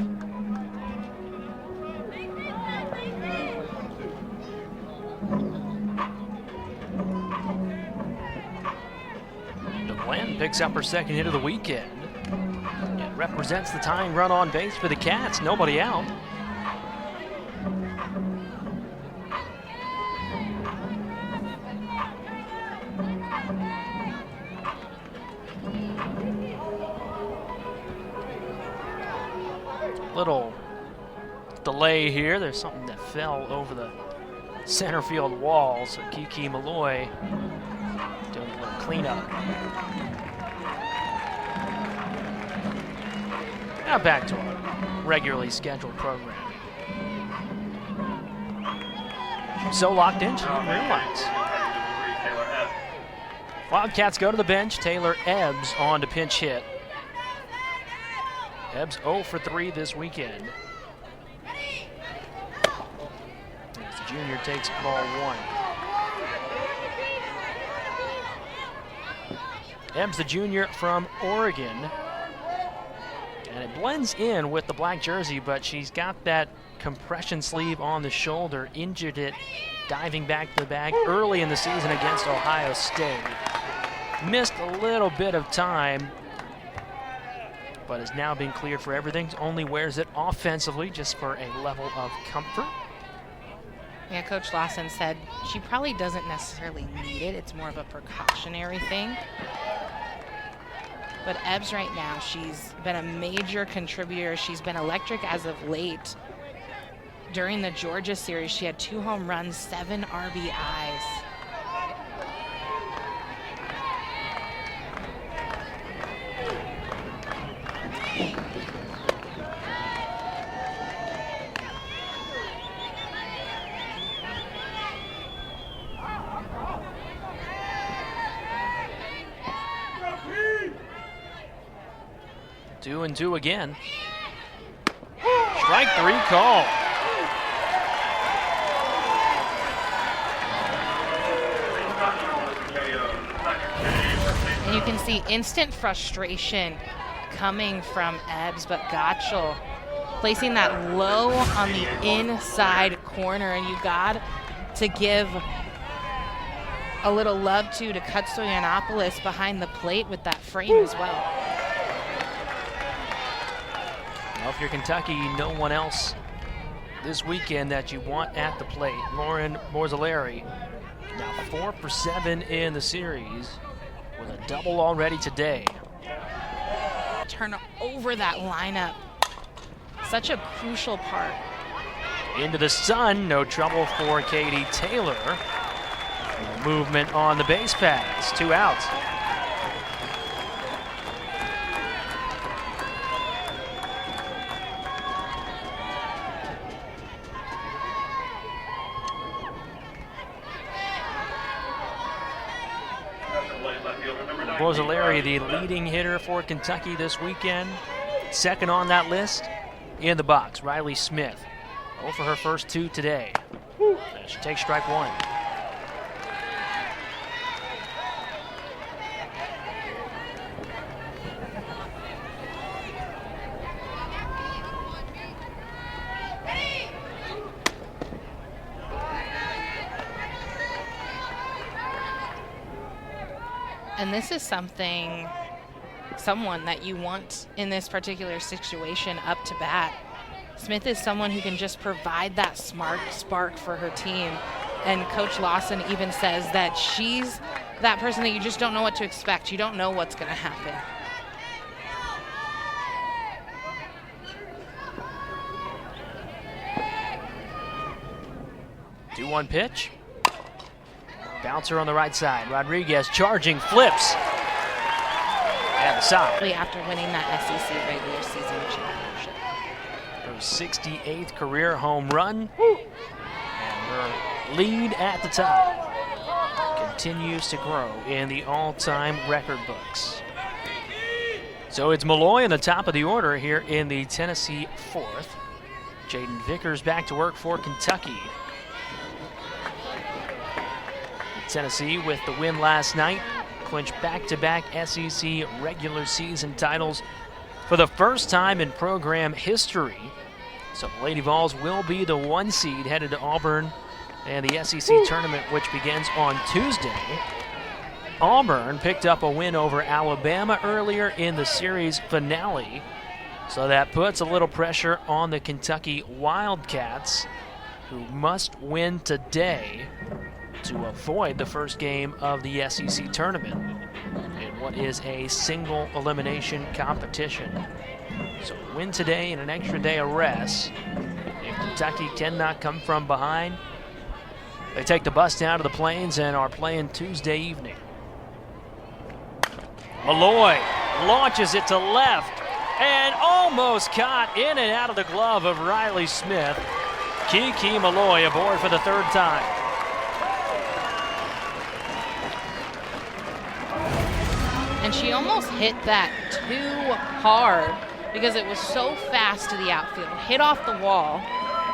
Blanton picks up her second hit of the weekend. It represents the tying run on base for the Cats. Nobody out. Little delay here. There's something that fell over the center field wall, so Kiki Malloy doing a little cleanup. Now back to our regularly scheduled program. So locked in, she didn't realize. Wildcats go to the bench. Taylor Ebbs on to pinch hit. Ebbs 0 for 3 this weekend. As the junior takes ball 1. Ebbs, the junior from Oregon. And it blends in with the black jersey, but she's got that compression sleeve on the shoulder, injured it diving back to the bag early in the season against Ohio State. Missed a little bit of time, but is now being cleared for everything. Only wears it offensively just for a level of comfort. Yeah, Coach Lawson said she probably doesn't necessarily need it. It's more of a precautionary thing. But Ebbs right now, she's been a major contributor. She's been electric as of late. During the Georgia series, she had 2 home runs, 7 RBIs. Two and two again. Strike 3 call. And you can see instant frustration coming from Ebbs, but Gottschall placing that low on the inside corner, and you got to give a little love to Katsoyanopoulos behind the plate with that frame as well. Well, if you're Kentucky, no one else this weekend that you want at the plate. Lauren Morzolari now 4 for 7 in the series with a double already today. Turn over that lineup. Such a crucial part. Into the sun, no trouble for Katie Taylor. Movement on the base pass, 2 outs. Morzolari, the leading hitter for Kentucky this weekend. Second on that list in the box, Riley Smith. 0 for her first 2 today. She takes strike 1. And this is someone that you want in this particular situation up to bat. Smith is someone who can just provide that spark for her team. And Coach Lawson even says that she's that person that you just don't know what to expect. You don't know what's going to happen. Two 1 pitch. Bouncer on the right side. Rodriguez charging, flips. And the side. After winning that SEC regular season championship. Her 68th career home run. And her lead at the top continues to grow in the all-time record books. So it's Malloy in the top of the order here in the Tennessee 4th. Jaden Vickers back to work for Kentucky. Tennessee, with the win last night, clinched back-to-back SEC regular season titles for the first time in program history. So the Lady Vols will be the 1 seed headed to Auburn and the SEC tournament, which begins on Tuesday. Auburn picked up a win over Alabama earlier in the series finale, so that puts a little pressure on the Kentucky Wildcats, who must win today to avoid the first game of the SEC tournament in what is a single elimination competition. So win today and an extra day of rest. If Kentucky cannot come from behind, they take the bus down to the Plains and are playing Tuesday evening. Malloy launches it to left and almost caught in and out of the glove of Riley Smith. Kiki Malloy aboard for the 3rd time. And she almost hit that too hard because it was so fast to the outfield. Hit off the wall.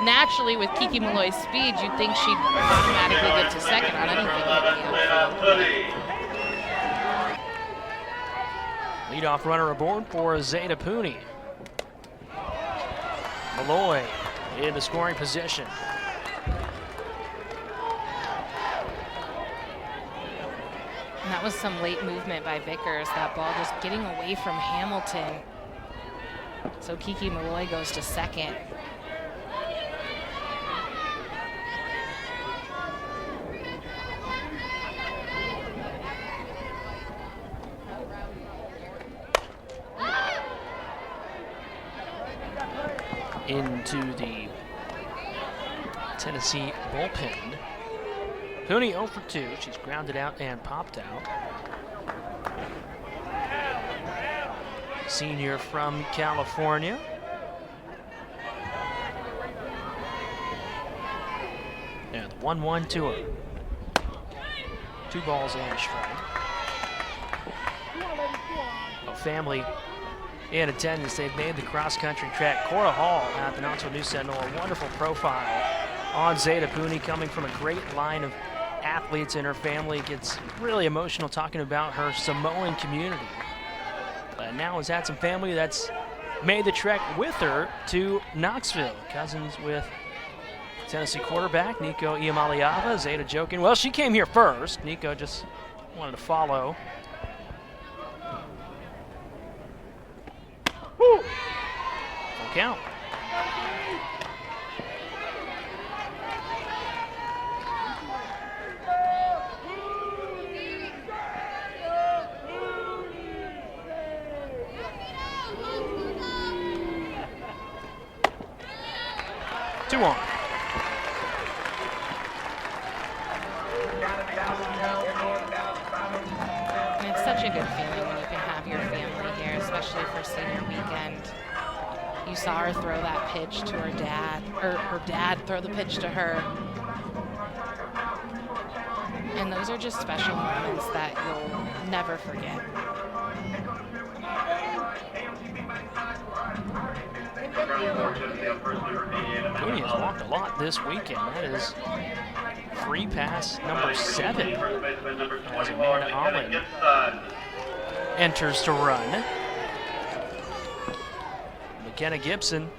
Naturally, with Kiki Malloy's speed, you'd think she'd automatically get to second on anything hitting the outfield. Leadoff runner aboard for Zeta Pooney. Malloy in the scoring position. And that was some late movement by Vickers. That ball just getting away from Hamilton. So Kiki Malloy goes to second. Into the Tennessee bullpen. Pooney 0 for 2. She's grounded out and popped out. Senior from California. And the 1-1 to her. 2 balls and a strike. A family in attendance. They've made the cross-country track. Cora Hall at the Knoxville News Sentinel, a wonderful profile on Zeta Pooney, coming from a great line of athletes in her family. Gets really emotional talking about her Samoan community. But now has had some family that's made the trek with her to Knoxville. Cousins with Tennessee quarterback Nico Iamaleava. Zeta joking, well, she came here first. Nico just wanted to follow. Full count. 2-on. And it's such a good feeling when you can have your family here, especially for senior weekend. You saw her throw that pitch to her dad, or her dad throw the pitch to her. And those are just special moments that you'll never forget. Mooney has walked a lot this weekend. That is free pass number 7 as Amanda Allen enters to run. McKenna Gibson.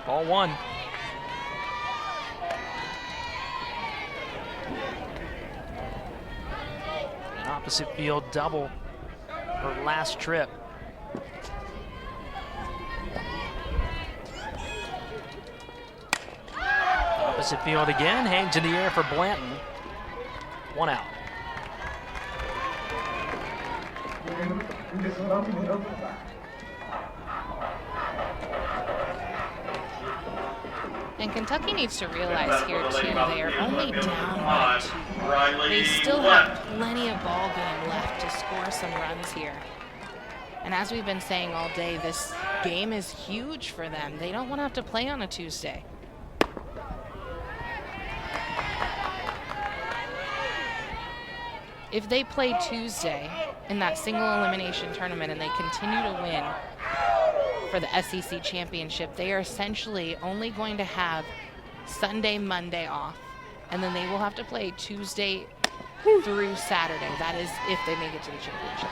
Ball 1. An opposite field double her last trip. Opposite field again, hangs in the air for Blanton. 1 out. And Kentucky needs to realize here too, they are only down by 2. They still have plenty of ball game left to score some runs here. And as we've been saying all day, this game is huge for them. They don't want to have to play on a Tuesday. If they play Tuesday in that single elimination tournament and they continue to win for the SEC championship, they are essentially only going to have Sunday, Monday off, and then they will have to play Tuesday through Saturday. That is if they make it to the championship.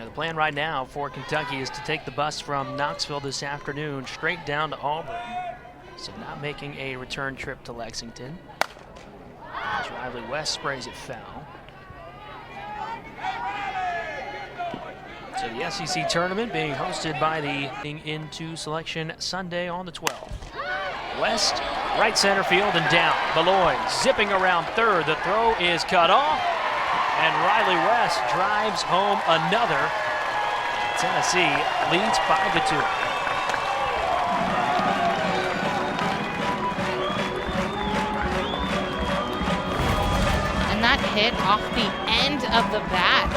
The plan right now for Kentucky is to take the bus from Knoxville this afternoon straight down to Auburn. So not making a return trip to Lexington. As Riley West sprays it foul. So the SEC tournament being hosted by the into selection Sunday on the 12th. West, right center field and down. Malloy zipping around third. The throw is cut off. And Riley West drives home another. Tennessee leads 5-2. That hit off the end of the bat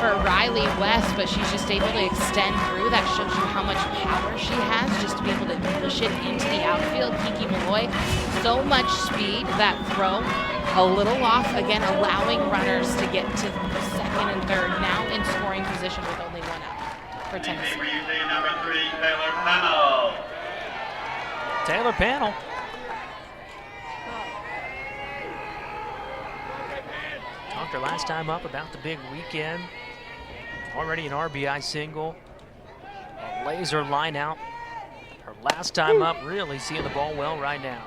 for Riley West, but she's just able to extend through. That shows you how much power she has just to be able to push it into the outfield. Kiki Malloy, so much speed, that throw a little off, again allowing runners to get to second and third, now in scoring position with only 1 out for Tennessee. Number 3, Taylor Pennell. Taylor Pennell. Talked her last time up about the big weekend. Already an RBI single. A laser line out. Her last time up, really seeing the ball well right now.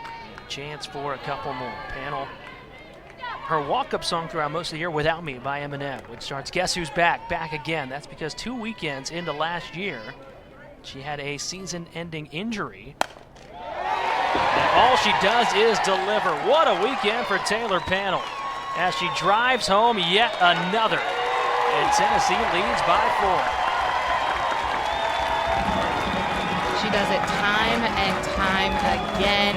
And a chance for a couple more. Pennell. Her walk-up song throughout most of the year, Without Me by Eminem, which starts Guess Who's Back, back again. That's because 2 weekends into last year, she had a season-ending injury. And all she does is deliver. What a weekend for Taylor Pennell, as she drives home yet another. And Tennessee leads by 4. She does it time and time again.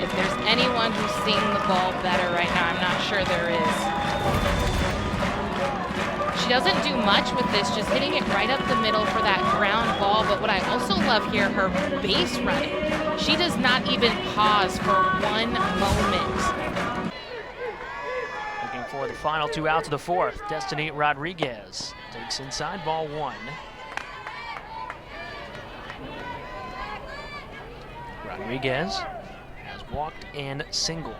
If there's anyone who's seeing the ball better right now, I'm not sure there is. She doesn't do much with this, just hitting it right up the middle for that ground ball. But what I also love here, her base running. She does not even pause for 1 moment. For the final 2 outs of the 4th, Destiny Rodriguez takes inside, ball 1. Rodriguez has walked and singled.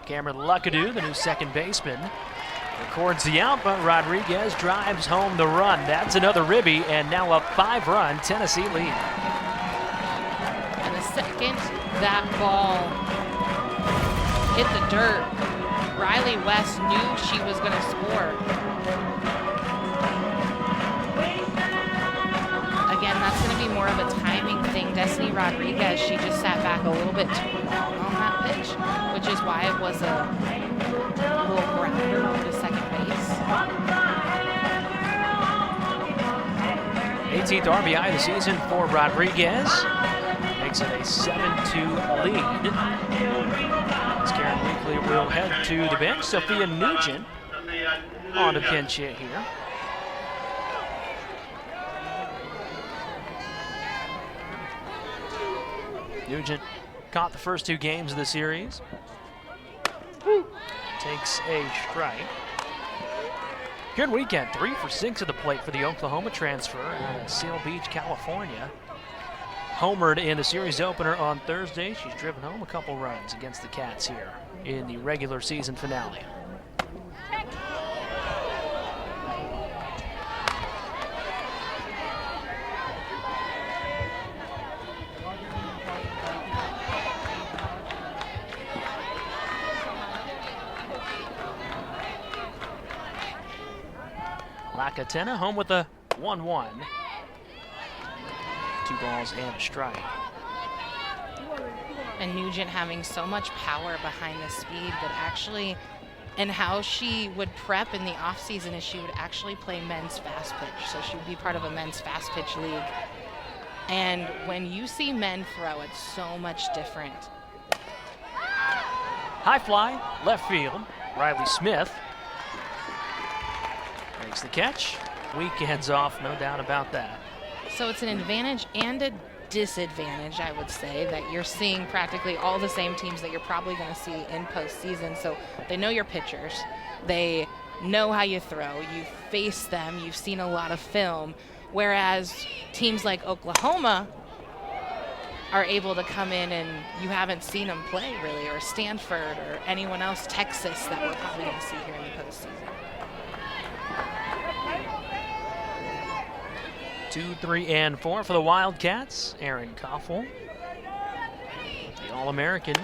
Cameron Luckadoo, the new second baseman, records the out, but Rodriguez drives home the run. That's another ribby, and now a 5-run Tennessee lead. And the second that ball hit the dirt, Riley West knew she was going to score. more of a timing thing. Destiny Rodriguez, she just sat back a little bit too long on that pitch, which is why it was a little grounder over to second base. 18th RBI of the season for Rodriguez. Makes it a 7-2 lead. As Karen Weekly will head to the bench. Sophia Nugent on a pinch hit here. Nugent caught the first 2 games of the series. Takes a strike. Good weekend, 3 for 6 at the plate for the Oklahoma transfer out of Seal Beach, California. Homered in the series opener on Thursday. She's driven home a couple runs against the Cats here in the regular season finale. Lacatena home with a 1-1. 2 balls and a strike. And Nugent having so much power behind the speed, but actually, and how she would prep in the offseason is she would actually play men's fast pitch. So she would be part of a men's fast pitch league. And when you see men throw, it's so much different. High fly, left field. Riley Smith makes the catch. Weekend's off, no doubt about that. So it's an advantage and a disadvantage, I would say, that you're seeing practically all the same teams that you're probably going to see in postseason. So they know your pitchers. They know how you throw. You've faced them. You've seen a lot of film. Whereas teams like Oklahoma are able to come in and you haven't seen them play really, or Stanford or anyone else, Texas, that we're probably going to see here in the postseason. 2, 3, and 4 for the Wildcats. Aaron Koffel, the All-American,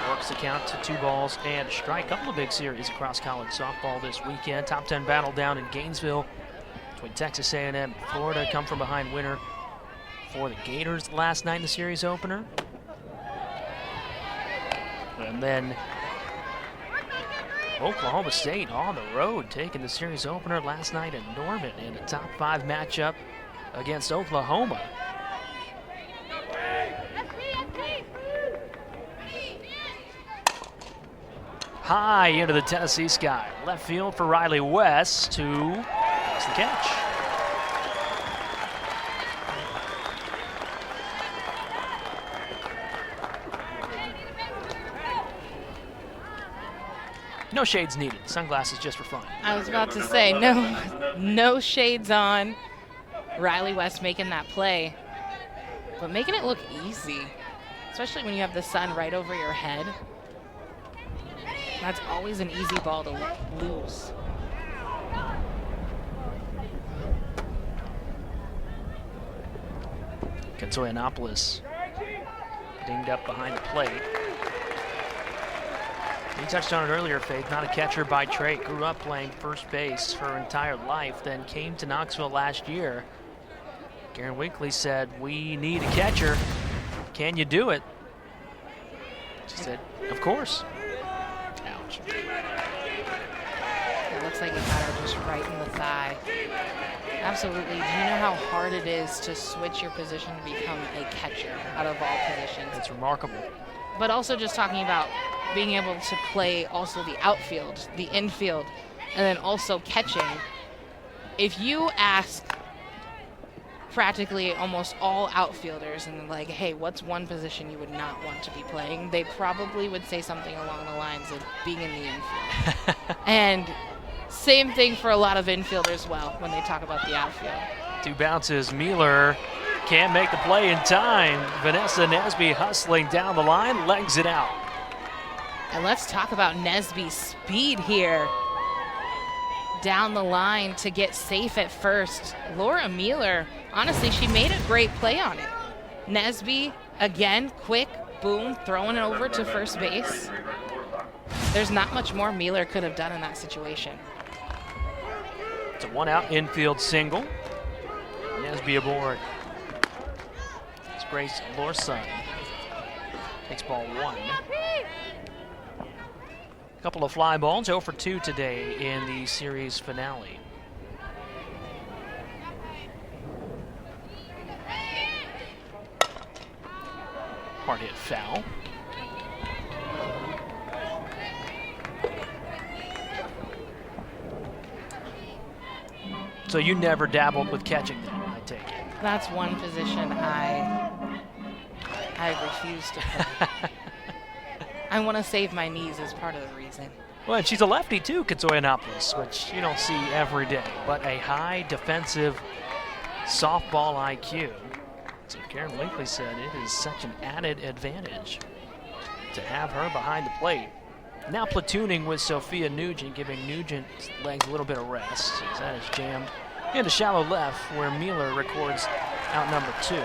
works the count to 2 balls and a strike. Couple of big series across college softball this weekend. Top 10 battle down in Gainesville between Texas A&M and Florida. Come from behind winner for the Gators last night in the series opener. And then Oklahoma State on the road, taking the series opener last night in Norman in a top 5 matchup against Oklahoma. High into the Tennessee sky. Left field for Riley West, who makes the catch. No shades needed. Sunglasses just for fun. I was about to say, no shades on. Riley West making that play, but making it look easy, especially when you have the sun right over your head. That's always an easy ball to lose. Katsoyanopoulos dinged up behind the plate. You touched on it earlier, Faith, not a catcher by trade. Grew up playing first base her entire life, then came to Knoxville last year. Karen Winkley said, "We need a catcher. Can you do it?" She said, "Of course." Ouch. It looks like it got her just right in the thigh. Absolutely. Do you know how hard it is to switch your position to become a catcher out of all positions? It's remarkable. But also just talking about being able to play also the outfield, the infield, and then also catching. If you ask practically almost all outfielders and like, hey, what's one position you would not want to be playing? They probably would say something along the lines of being in the infield. And same thing for a lot of infielders, well, when they talk about the outfield. 2 bounces. Mueller can't make the play in time. Vanessa Nesby hustling down the line, legs it out. And let's talk about Nesby's speed here. Down the line to get safe at first. Laura Mueller, honestly, she made a great play on it. Nesby, again, quick, boom, throwing it over to first base. There's not much more Mueller could have done in that situation. It's a 1-out infield single. Nesby aboard. It's Grace Lorson. Takes ball 1. Couple of fly balls, 0 for 2 today in the series finale. Hard hit foul. So you never dabbled with catching them, I take it. That's one position I refuse to play. I want to save my knees as part of the reason. Well, and she's a lefty too, Katsoyanopoulos, which you don't see every day, but a high defensive softball IQ. So Karen Linkley said it is such an added advantage to have her behind the plate. Now platooning with Sophia Nugent, giving Nugent's legs a little bit of rest, as that is jammed into shallow left, where Mueller records out number 2.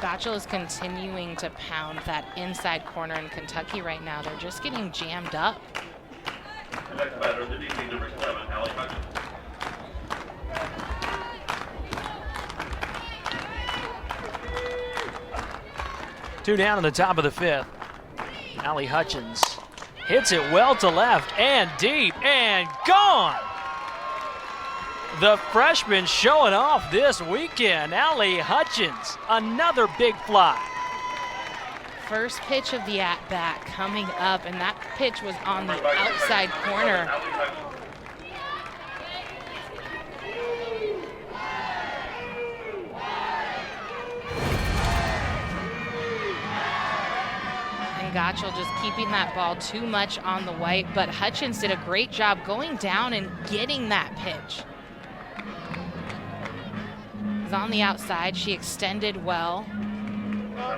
Gotchel is continuing to pound that inside corner in Kentucky right now. They're just getting jammed up. The next batter, the DC number 7, Allie Hutchins. Two down in the top of the 5th. Allie Hutchins hits it well to left and deep and gone. The freshman showing off this weekend. Allie Hutchins, another big fly. First pitch of the at-bat coming up, and that pitch was on the outside corner. Gotchel just keeping that ball too much on the white, but Hutchins did a great job going down and getting that pitch. It was on the outside. She extended well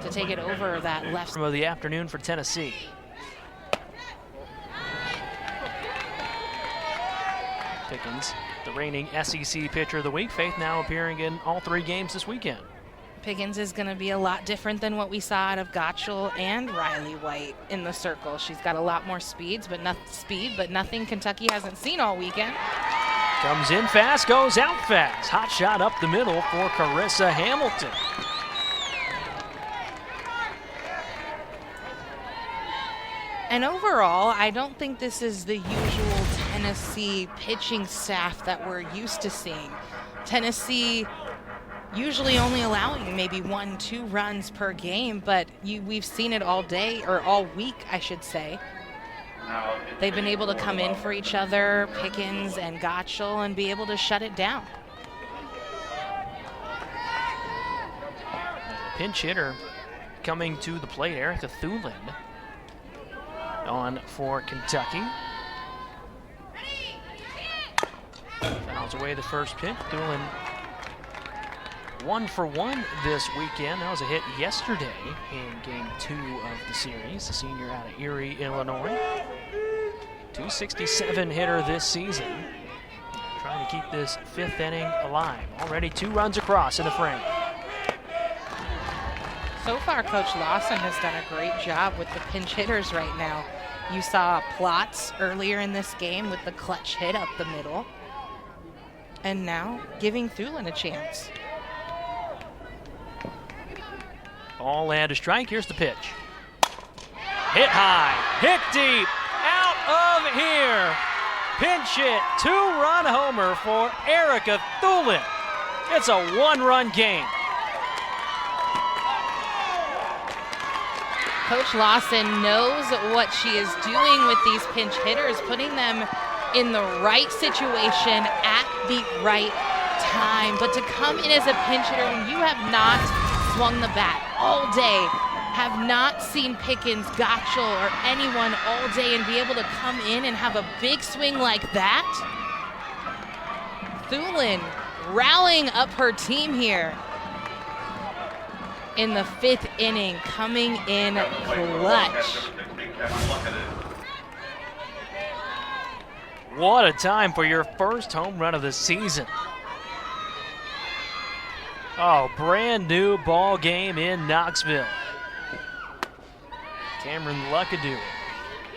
to take it over that left. Of the afternoon for Tennessee. Pickens, the reigning SEC pitcher of the week. Faith now appearing in all 3 games this weekend. Pickens is going to be a lot different than what we saw out of Gotchel and Riley White in the circle. She's got a lot more speed, but nothing Kentucky hasn't seen all weekend. Comes in fast, goes out fast. Hot shot up the middle for Carissa Hamilton. And overall, I don't think this is the usual Tennessee pitching staff that we're used to seeing. Tennessee usually only allowing maybe 1-2 runs per game, but we've seen it all day, or all week, I should say. They've been able to come in for each other, Pickens and Gotchel, and be able to shut it down. Pinch hitter coming to the plate, Erica Thulin on for Kentucky. Fouls away the first pitch. Thulin 1 for 1 this weekend. That was a hit yesterday in game 2 of the series. The senior out of Erie, Illinois. 267 hitter this season. Trying to keep this 5th inning alive. Already 2 runs across in the frame. So far, Coach Lawson has done a great job with the pinch hitters right now. You saw Plotz earlier in this game with the clutch hit up the middle. And now giving Thulin a chance. Ball and a strike. Here's the pitch. Hit high, hit deep, out of here. Pinch hit, 2-run homer for Erica Thulin. It's a 1-run game. Coach Lawson knows what she is doing with these pinch hitters, putting them in the right situation at the right time. But to come in as a pinch hitter when you have not swung the bat all day, have not seen Pickens, Gotchel, or anyone all day, and be able to come in and have a big swing like that. Thulin rallying up her team here in the 5th inning, coming in clutch. What a time for your first home run of the season. Oh, brand new ball game in Knoxville. Cameron Luckadoo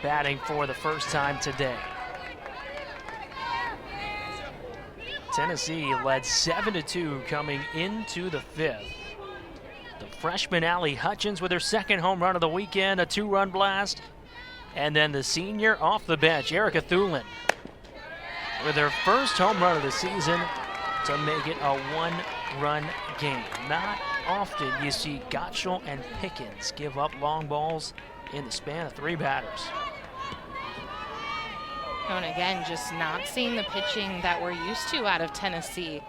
batting for the first time today. Tennessee led 7-2 coming into the fifth. The freshman Allie Hutchins with her second home run of the weekend, a 2-run blast. And then the senior off the bench, Erica Thulin, with her first home run of the season to make it a 1-run game. Not often you see Gottschall and Pickens give up long balls in the span of 3 batters. And again, just not seeing the pitching that we're used to out of Tennessee.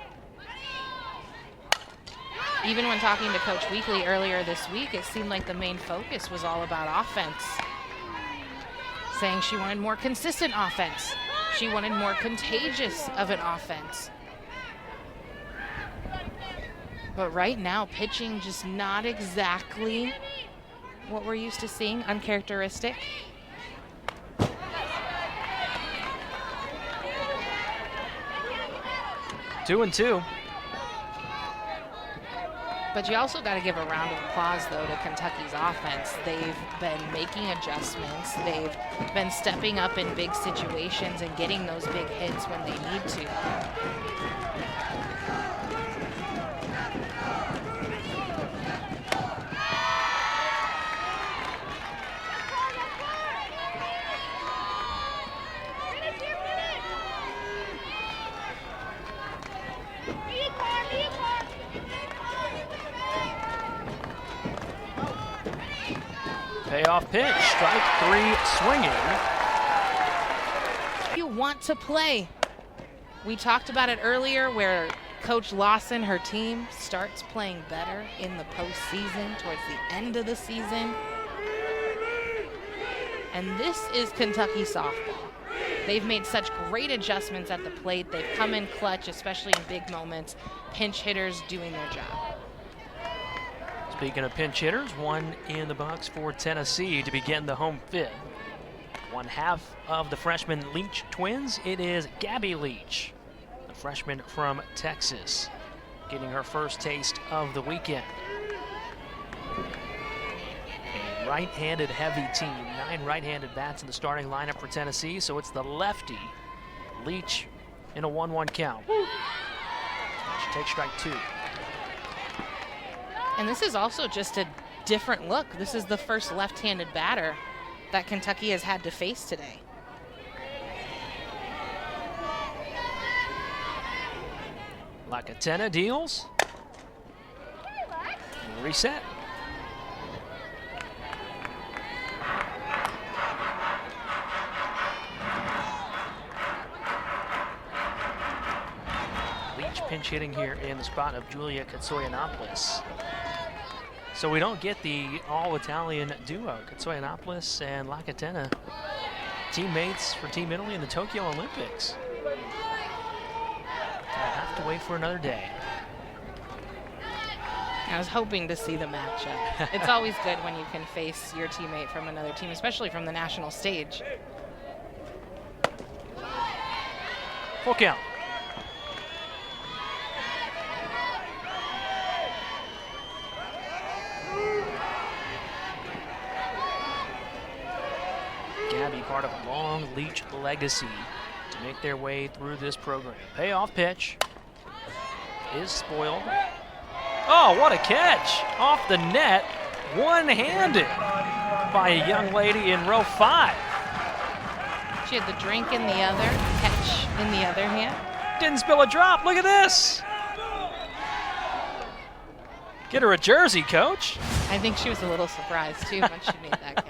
Even when talking to Coach Weekly earlier this week, it seemed like the main focus was all about offense. Saying she wanted more consistent offense. She wanted more contagious of an offense. But right now, pitching just not exactly what we're used to seeing, uncharacteristic. Two and two. But you also got to give a round of applause, though, to Kentucky's offense. They've been making adjustments. They've been stepping up in big situations and getting those big hits when they need to. Payoff pitch, strike 3 swinging. You want to play. We talked about it earlier where Coach Lawson, her team, starts playing better in the postseason, towards the end of the season. And this is Kentucky softball. They've made such great adjustments at the plate. They've come in clutch, especially in big moments. Pinch hitters doing their job. Speaking of pinch hitters, one in the box for Tennessee to begin the home fifth. One half of the freshman Leach twins, it is Gabby Leach, the freshman from Texas, getting her first taste of the weekend. A right-handed heavy team, 9 right-handed bats in the starting lineup for Tennessee, so it's the lefty, Leach, in a 1-1 count. She takes strike 2. And this is also just a different look. This is the first left-handed batter that Kentucky has had to face today. Lacatena deals. Reset. Leach pinch hitting here in the spot of Julia Katsoyanopoulos. So we don't get the all-Italian duo, Katsoyanopoulos and Lacatena, teammates for Team Italy in the Tokyo Olympics. I'll have to wait for another day. I was hoping to see the matchup. It's always good when you can face your teammate from another team, especially from the national stage. Full count. Gabby, part of a long Leach legacy to make their way through this program. Payoff pitch is spoiled. Oh, what a catch! Off the net, one-handed by a young lady in row 5. She had the drink in the other, catch in the other hand. Didn't spill a drop, look at this! Get her a jersey, coach. I think she was a little surprised too when she made that catch.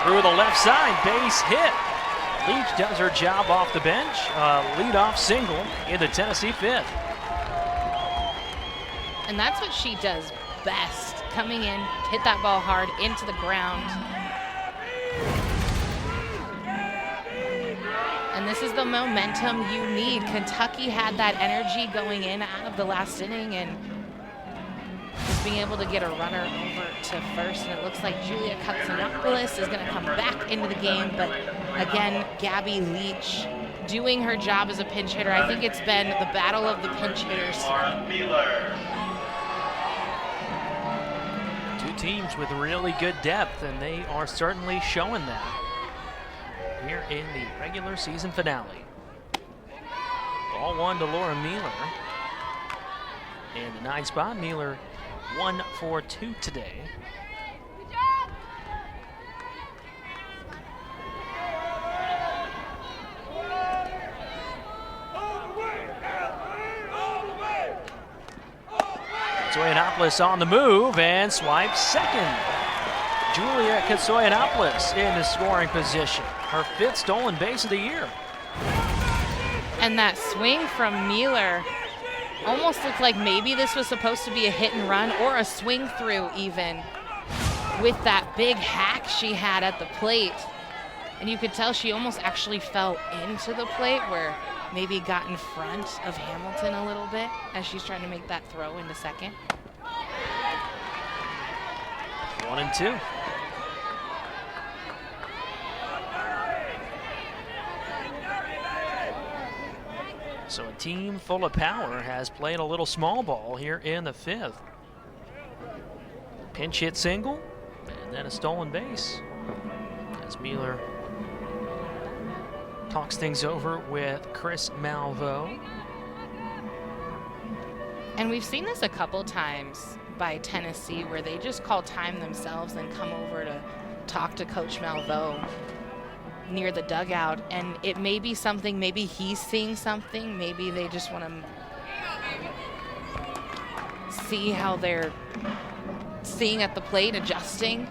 Through the left side, base hit. Leach does her job off the bench. Leadoff single in the Tennessee fifth. And that's what she does best. Coming in, hit that ball hard into the ground. And this is the momentum you need. Kentucky had that energy going in out of the last inning, and just being able to get a runner over to first. And it looks like Julia Katsoyanopoulos is going to come back into the game. But again, Gabby Leach doing her job as a pinch hitter. I think it's been the battle of the pinch hitters. teams with really good depth, and they are certainly showing that here in the regular season finale. Ball 1 to Laura Mueller. And the 9 spot, Mueller 1 for 2 today. Katsoyanopoulos on the move and swipes second. Julia Katsoyanopoulos in the scoring position. Her 5th stolen base of the year. And that swing from Mueller almost looked like maybe this was supposed to be a hit and run or a swing through even, with that big hack she had at the plate. And you could tell she almost actually fell into the plate, where maybe got in front of Hamilton a little bit as she's trying to make that throw into second. 1 and 2. So a team full of power has played a little small ball here in the 5th. Pinch hit single, and then a stolen base. As Mueller talks things over with Chris Malveaux. And we've seen this a couple times by Tennessee, where they just call time themselves and come over to talk to Coach Malveaux near the dugout. And it may be something, maybe he's seeing something, maybe they just want to see how they're seeing at the plate, adjusting.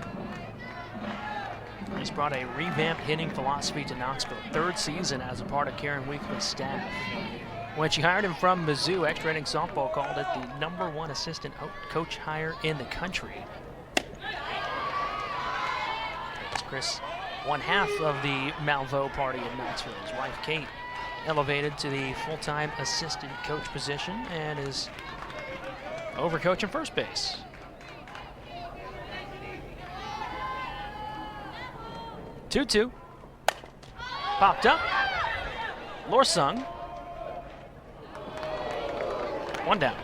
He's brought a revamped hitting philosophy to Knoxville, 3rd season as a part of Karen Weekly's staff. When she hired him from Mizzou, Extra Inning Softball called it the #1 assistant coach hire in the country. As Chris, 1/2 of the Malveaux party in Knoxville. His wife, Kate, elevated to the full-time assistant coach position and is over coaching first base. Two-two. Popped up. Lorsung. 1 down.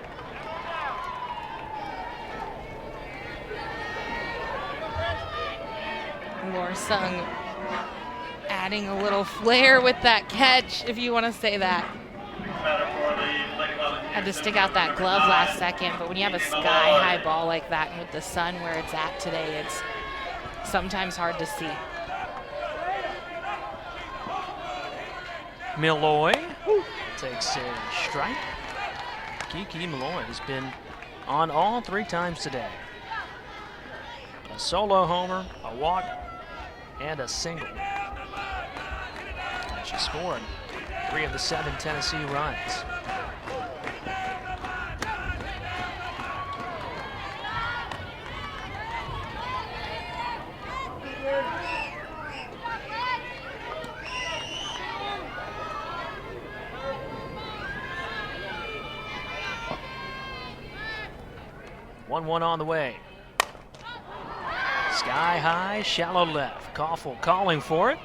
Lorsung adding a little flair with that catch, if you want to say that. Had to stick out that glove last second, but when you have a sky-high ball like that and with the sun where it's at today, it's sometimes hard to see. Malloy takes a strike. Kiki Malloy has been on all 3 times today. A solo homer, a walk, and a single. And she scored 3 of the 7 Tennessee runs. One on the way. Sky high, shallow left. Koffel calling for it.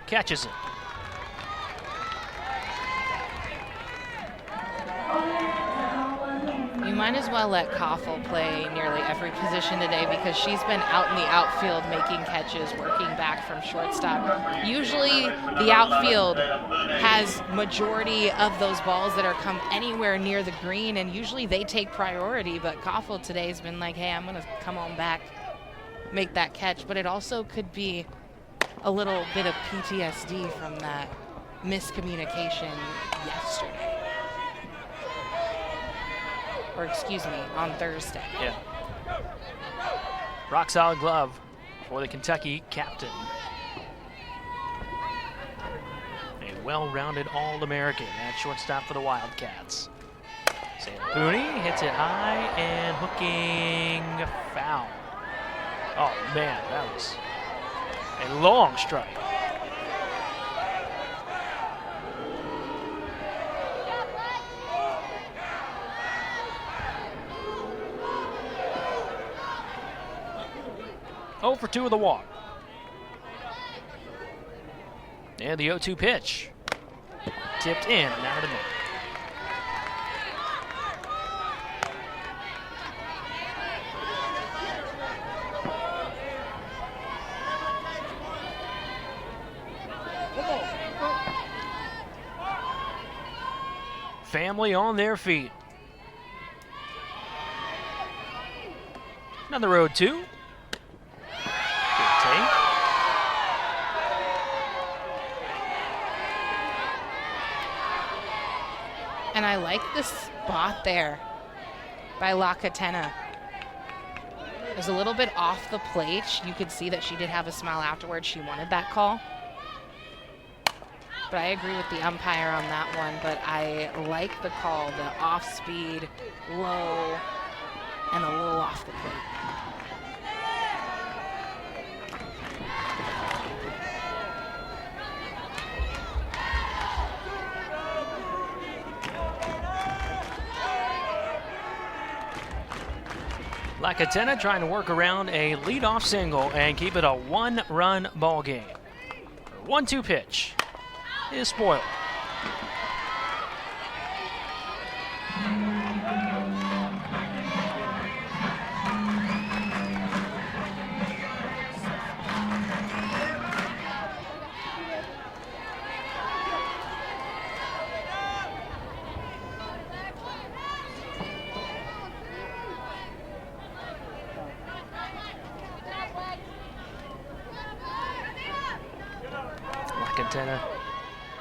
Catches it. You might as well let Koffel play nearly every position today, because she's been out in the outfield making catches, working back from shortstop. Usually the outfield has majority of those balls that are come anywhere near the green, and usually they take priority, but Koffel today has been like, hey, I'm gonna come on back, make that catch. But it also could be a little bit of PTSD from that miscommunication yesterday. Or excuse me, on Thursday. Yeah. Rock solid glove for the Kentucky captain. A well-rounded All-American at shortstop for the Wildcats. Sampooni hits it high and hooking foul. Oh man, that was a long strike. Oh for 2 with a walk. And the 0-2 pitch. Tipped in and out of the net. family on their feet. Another road 2. Good take. And I like the spot there by Lacatena. It was a little bit off the plate. You could see that she did have a smile afterwards. She wanted that call. But I agree with the umpire on that one. But I like the call, the off speed, low, and a little off the plate. Lacatena trying to work around a leadoff single and keep it a 1-run ball game. 1-2 pitch is spoiled. Lacatena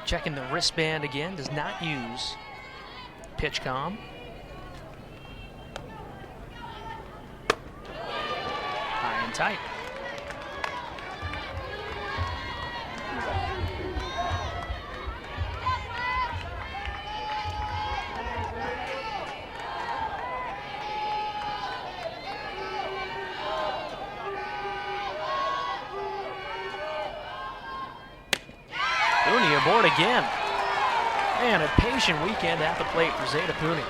checking the wristband again, does not use pitch comm. High and tight. Pooney aboard again. Man, a patient weekend at the plate for Zeta Pooney.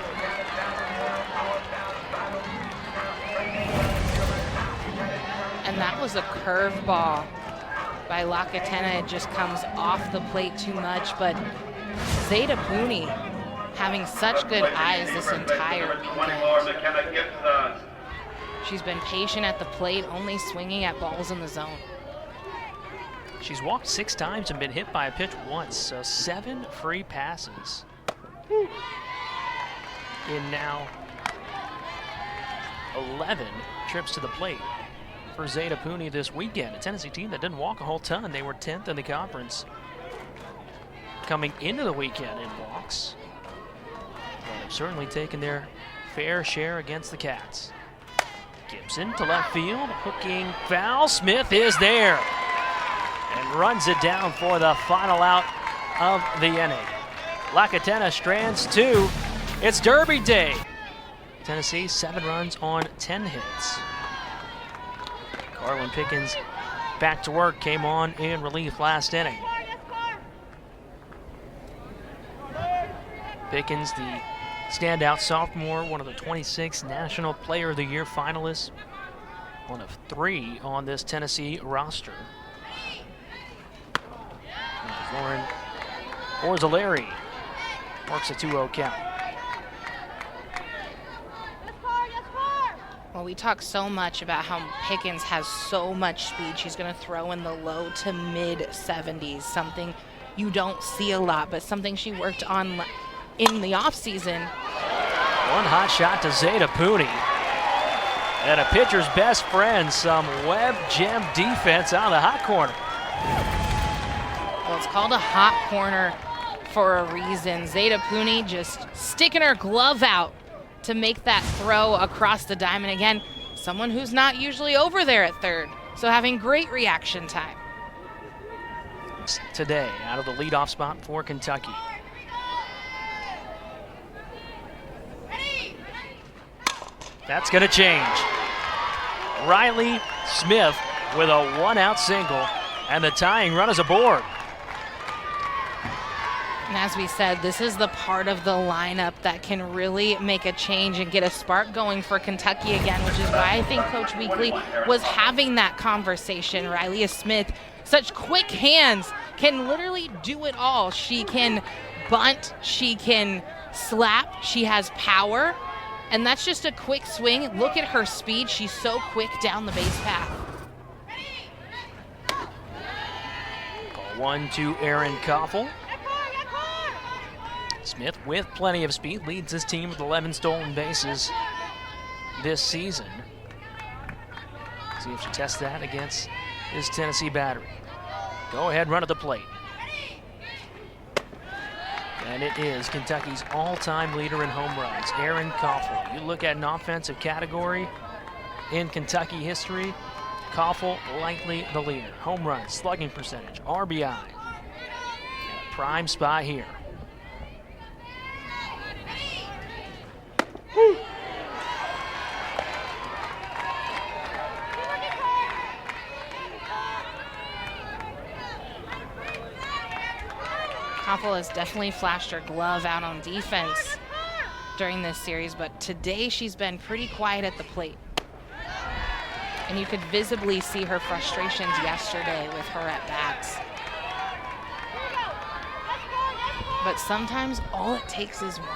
And that was a curveball by Lacatena. It just comes off the plate too much, but Zeta Pooney having such good eyes this entire weekend. She's been patient at the plate, only swinging at balls in the zone. She's walked 6 times and been hit by a pitch once, so 7 free passes. In now 11 trips to the plate for Zeta Pooney this weekend. A Tennessee team that didn't walk a whole ton. They were 10th in the conference coming into the weekend in walks. But have certainly taken their fair share against the Cats. Gibson to left field, hooking foul. Smith is there and runs it down for the final out of the inning. Lacatena strands 2. It's Derby Day. Tennessee 7 runs on 10 hits. Carlin Pickens back to work, came on in relief last inning. Pickens, the standout sophomore, one of the 26 National Player of the Year finalists, one of 3 on this Tennessee roster. Lauren Orzaleri works a 2-0 count. Well, we talk so much about how Pickens has so much speed. She's going to throw in the low to mid 70s, something you don't see a lot, but something she worked on in the offseason. One hot shot to Zeta Pooney. And a pitcher's best friend, some web gem defense out of the hot corner. Well, it's called a hot corner for a reason. Zeta Pooney just sticking her glove out to make that throw across the diamond. Again, someone who's not usually over there at third, so having great reaction time. Today, out of the leadoff spot for Kentucky. That's going to change. Riley Smith with a 1-out single, and the tying run is aboard. And as we said, this is the part of the lineup that can really make a change and get a spark going for Kentucky again, which is why I think Coach Weekly was having that conversation. Riley Smith, such quick hands, can literally do it all. She can bunt, she can slap, she has power, and that's just a quick swing. Look at her speed. She's so quick down the base path. Call 1 to Aaron Koffel. Smith, with plenty of speed, leads his team with 11 stolen bases this season. See if she tests that against this Tennessee battery. Go ahead, run at the plate. And it is Kentucky's all-time leader in home runs, Erin Koffel. You look at an offensive category in Kentucky history, Koffel likely the leader. Home runs, slugging percentage, RBI. Prime spot here. Koffel has definitely flashed her glove out on defense during this series, but today she's been pretty quiet at the plate. And you could visibly see her frustrations yesterday with her at bats. But sometimes all it takes is one.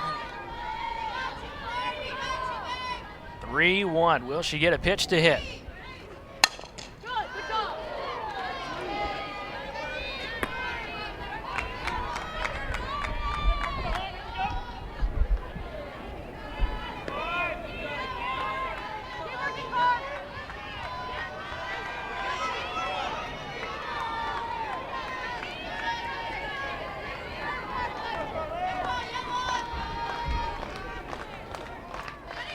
3-1. Will she get a pitch to hit?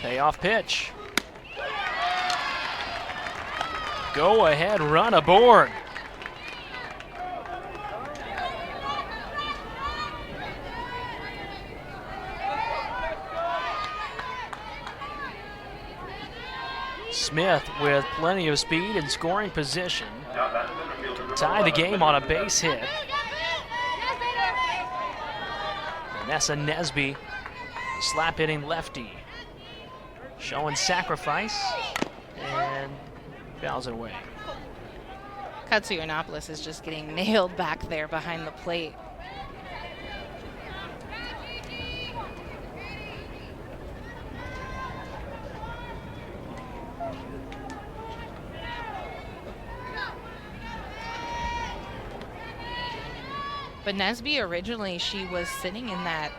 Payoff pitch. Go ahead, run aboard. Smith with plenty of speed and scoring position to tie the game on a base hit. Vanessa Nesby, slap hitting lefty, showing sacrifice and fouls it away. Katsuyanopoulos is just getting nailed back there behind the plate. But Nesby, originally, she was sitting in that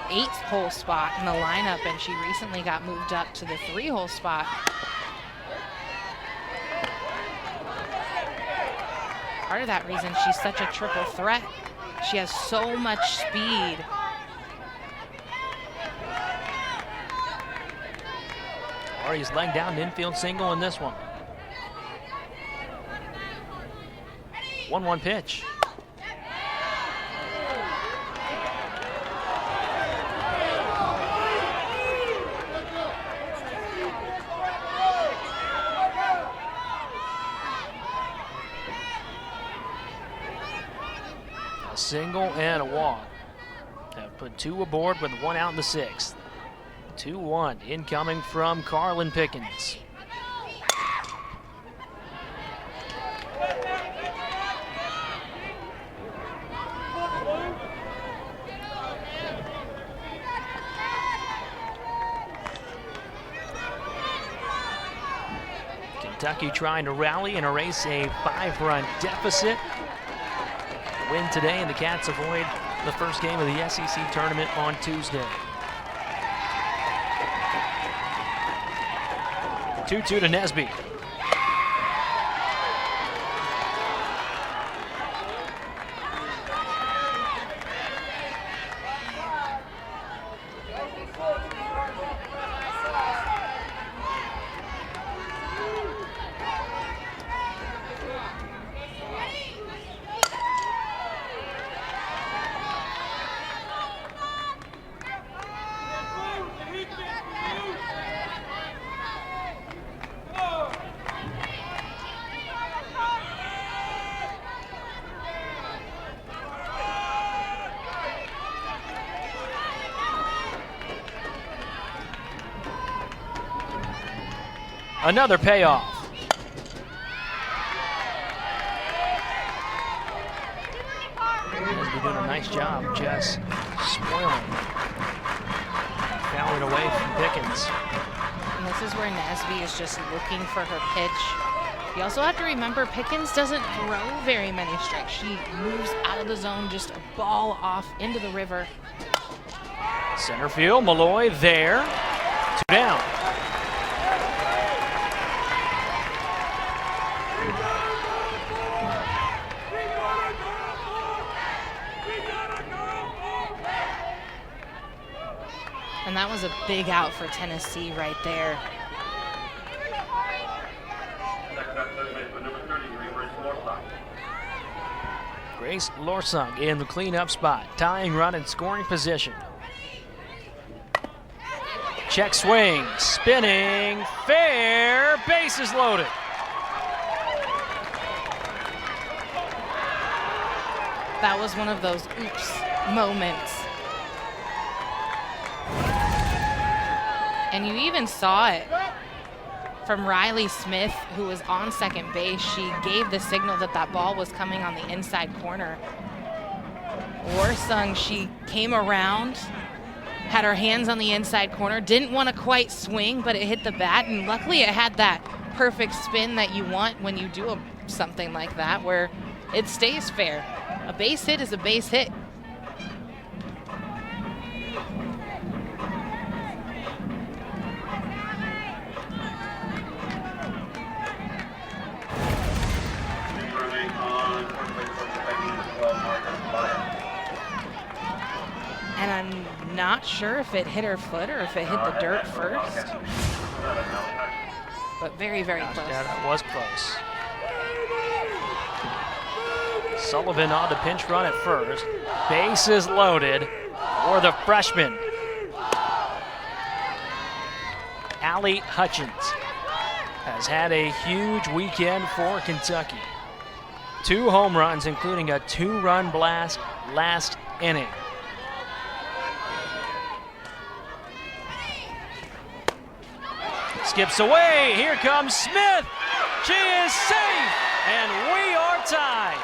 8th hole spot in the lineup, and she recently got moved up to the 3-hole spot. Part of that reason she's such a triple threat. She has so much speed. Ari's laying down an infield single in this one. 1-1 pitch. Single and a walk. Have put 2 aboard with 1 out in the 6th. 2-1 incoming from Carlin Pickens. Kentucky trying to rally and erase a 5-run deficit. Win today, and the Cats avoid the first game of the SEC tournament on Tuesday. 2-2 to Nesby. Another payoff. Nesby doing a nice job just spoiling, fouling away from Pickens. And this is where Nesby is just looking for her pitch. You also have to remember Pickens doesn't throw very many strikes. She moves out of the zone, just a ball off into the river. Center field, Malloy there. 2 down. And that was a big out for Tennessee right there. Grace Lorsung in the cleanup spot. Tying run in scoring position. Check swing, spinning, fair, bases loaded. That was one of those oops moments. And you even saw it from Riley Smith, who was on second base. She gave the signal that that ball was coming on the inside corner. Lorsung, she came around, had her hands on the inside corner, didn't want to quite swing, but it hit the bat, and luckily it had that perfect spin that you want when you do something like that, where it stays fair. A base hit is a base hit. And I'm not sure if it hit her foot or if it hit the dirt first. But very, very close. Yeah, that was close. Sullivan on the pinch run at first. Bases loaded for the freshman. Allie Hutchins has had a huge weekend for Kentucky. 2 home runs, including a 2-run blast last inning. Skips away, here comes Smith. She is safe, and we are tied.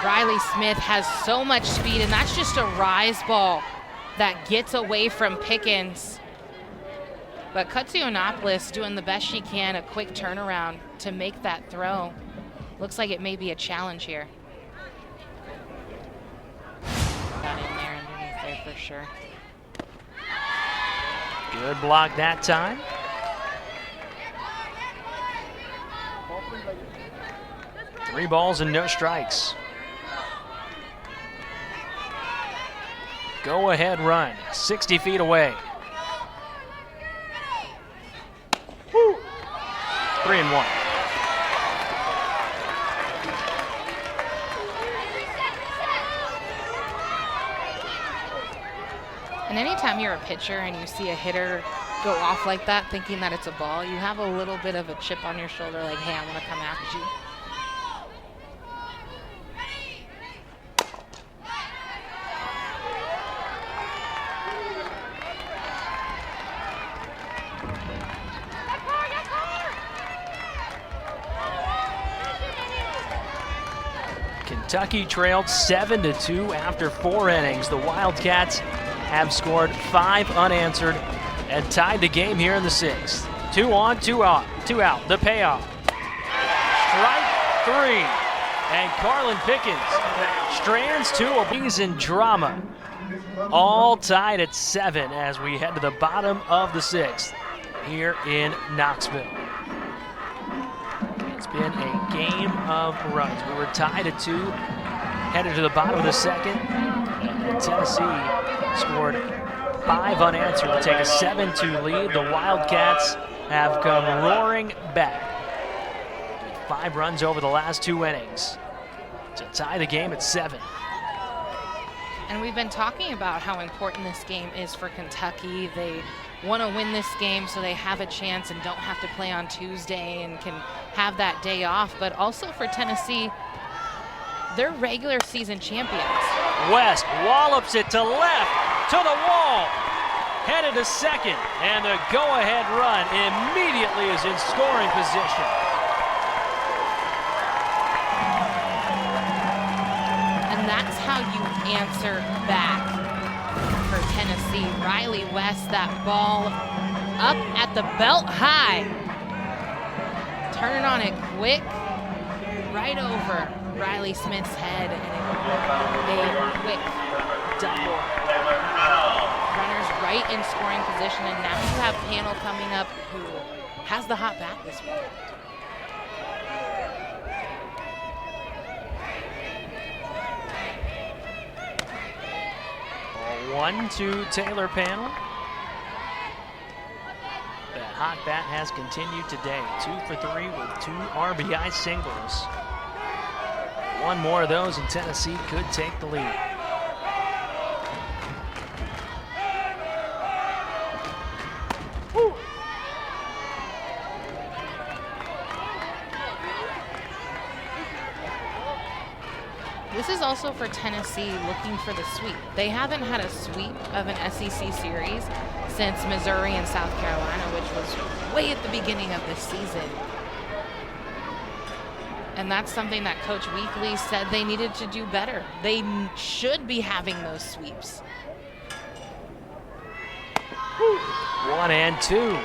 Riley Smith has so much speed, and that's just a rise ball that gets away from Pickens. But Kutsionopolis doing the best she can, a quick turnaround to make that throw. Looks like it may be a challenge here. Got in there underneath there for sure. Good block that time. Three balls and no strikes. Go ahead run, 60 feet away. 3-1. And anytime you're a pitcher and you see a hitter go off like that, thinking that it's a ball, you have a little bit of a chip on your shoulder, like, hey, I'm gonna come after you. Kentucky trailed 7-2 after 4 innings. The Wildcats have scored 5 unanswered and tied the game here in the 6th. 2 on, 2 out, 2 out. The payoff. Strike 3. And Carlin Pickens strands 2 apiece in drama. All tied at 7 as we head to the bottom of the 6th here in Knoxville. It's been a game of runs. We were tied at 2, headed to the bottom of the 2nd. And Tennessee scored 5 unanswered to take a 7-2 lead. The Wildcats have come roaring back. 5 runs over the last 2 innings to tie the game at 7. And we've been talking about how important this game is for Kentucky. They want to win this game so they have a chance and don't have to play on Tuesday and can have that day off. But also for Tennessee, they're regular season champions. West wallops it to left, to the wall, headed to second, and the go-ahead run immediately is in scoring position. And that's how you answer back for Tennessee. Riley West, that ball up at the belt high turning on it quick, right over Riley Smith's head, and a quick double. Runners right in scoring position, and now you have Panel coming up who has the hot bat this week. Ball 1 to Taylor Panel. That hot bat has continued today. 2 for 3 with 2 RBI singles. One more of those and Tennessee could take the lead. This is also for Tennessee looking for the sweep. They haven't had a sweep of an SEC series since Missouri and South Carolina, which was way at the beginning of this season. And that's something that Coach Weekly said they needed to do better. They should be having those sweeps. 1 and 2.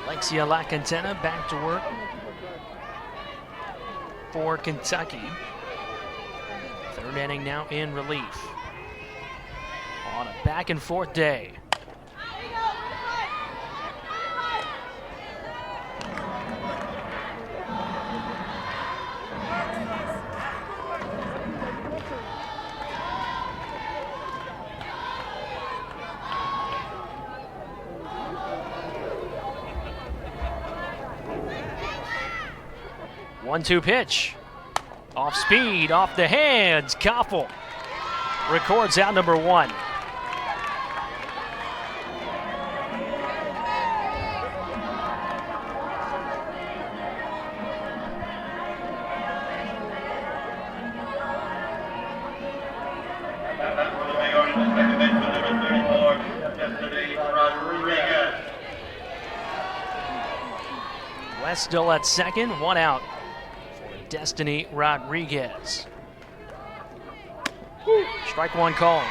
Alexia LaCantena back to work for Kentucky. Third inning now in relief. On a back and forth day. One-two pitch. Off speed, off the hands. Koppel records out number 1. West still at second, 1 out. Destiny Rodriguez. Strike 1 call.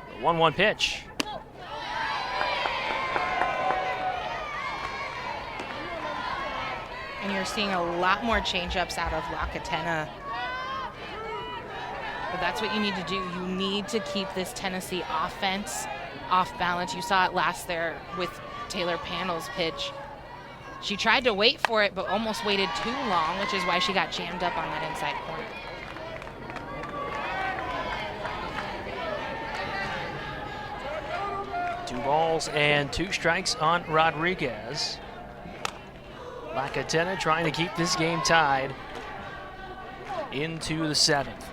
The 1-1 pitch. And you're seeing a lot more changeups out of LaCantena. But that's what you need to do. You need to keep this Tennessee offense off balance. You saw it last there with Taylor Panel's pitch. She tried to wait for it, but almost waited too long, which is why she got jammed up on that inside corner. 2 balls and 2 strikes on Rodriguez. LaCantena trying to keep this game tied into the 7th.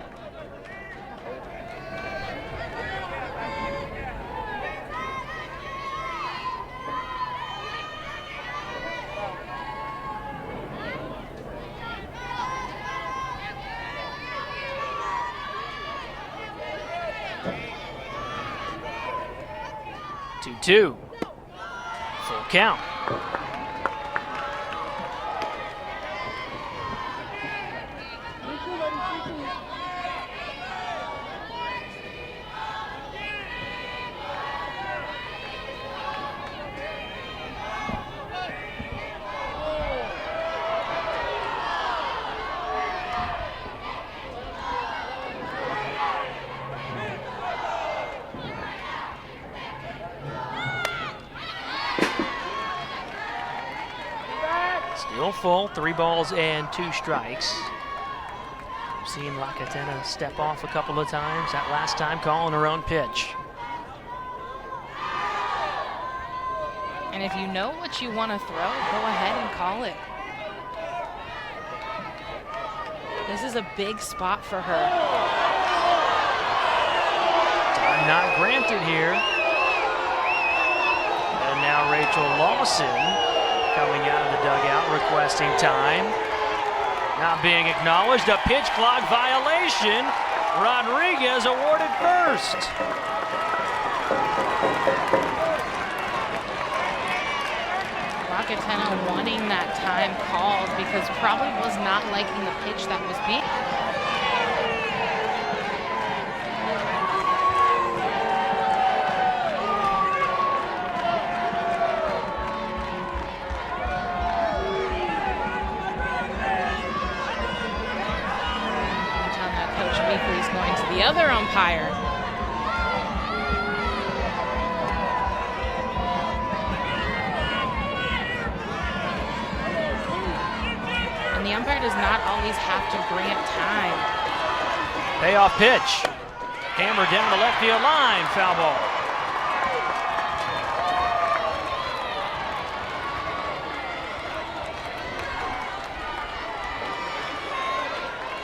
Two. Full count. Still full, 3 balls and 2 strikes. We've seen LaCantena step off a couple of times. That last time calling her own pitch. And if you know what you want to throw, go ahead and call it. This is a big spot for her. Time not granted here. And now Mitchell Lawson coming out of the dugout requesting time. Not being acknowledged, a pitch clock violation. Rodriguez awarded first. Rocketena wanting that time called because probably was not liking the pitch that was being. Coach Weekly's going to the other umpire. And the umpire does not always have to grant time. Payoff pitch. Hammered down the left field line. Foul ball.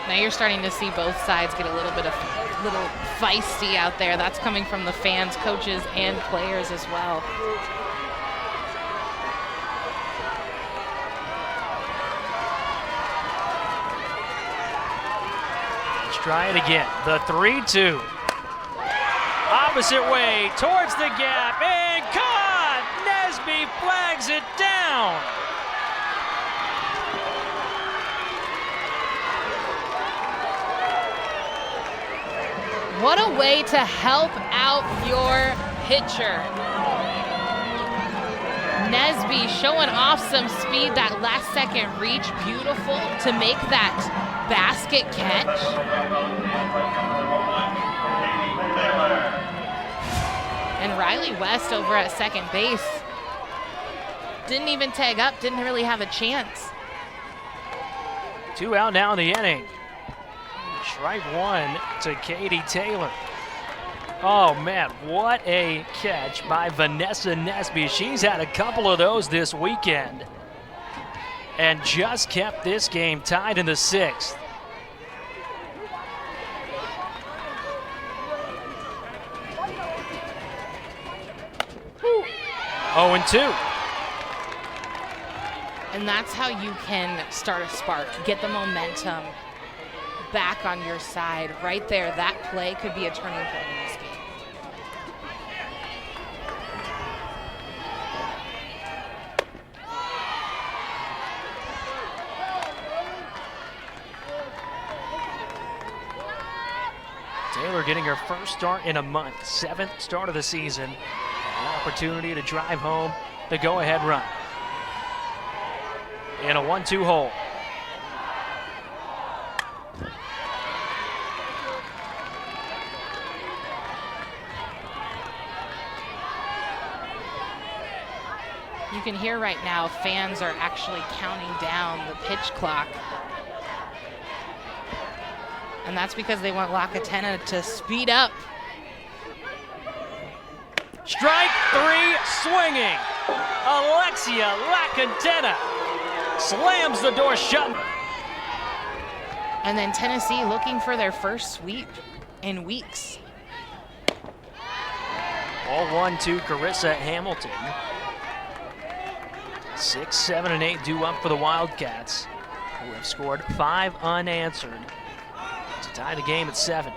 Now you're starting to see both sides get a little feisty out there. That's coming from the fans, coaches, and players as well. Let's try it again. The 3-2. Opposite way towards the gap and caught. Nesby flags it down. What a way to help out your pitcher. Nesby showing off some speed, that last second reach, beautiful to make that basket catch. And Riley West over at second base didn't even tag up, didn't really have a chance. 2 out now in the inning. Strike one to Katie Taylor. Oh man, what a catch by Vanessa Nesby. She's had a couple of those this weekend and just kept this game tied in the 6th. Woo. 0-2. And that's how you can start a spark, get the momentum back on your side. Right there, that play could be a turning point in this game. Taylor getting her first start in a month, 7th start of the season. An opportunity to drive home the go-ahead run. In a 1-2 hole. You can hear right now fans are actually counting down the pitch clock. And that's because they want Rocketena to speed up. Strike 3 swinging. Alexia Rocketena slams the door shut. And then Tennessee looking for their first sweep in weeks. Ball 1 to Carissa Hamilton. 6, 7, and 8 due up for the Wildcats, who have scored 5 unanswered to tie the game at 7.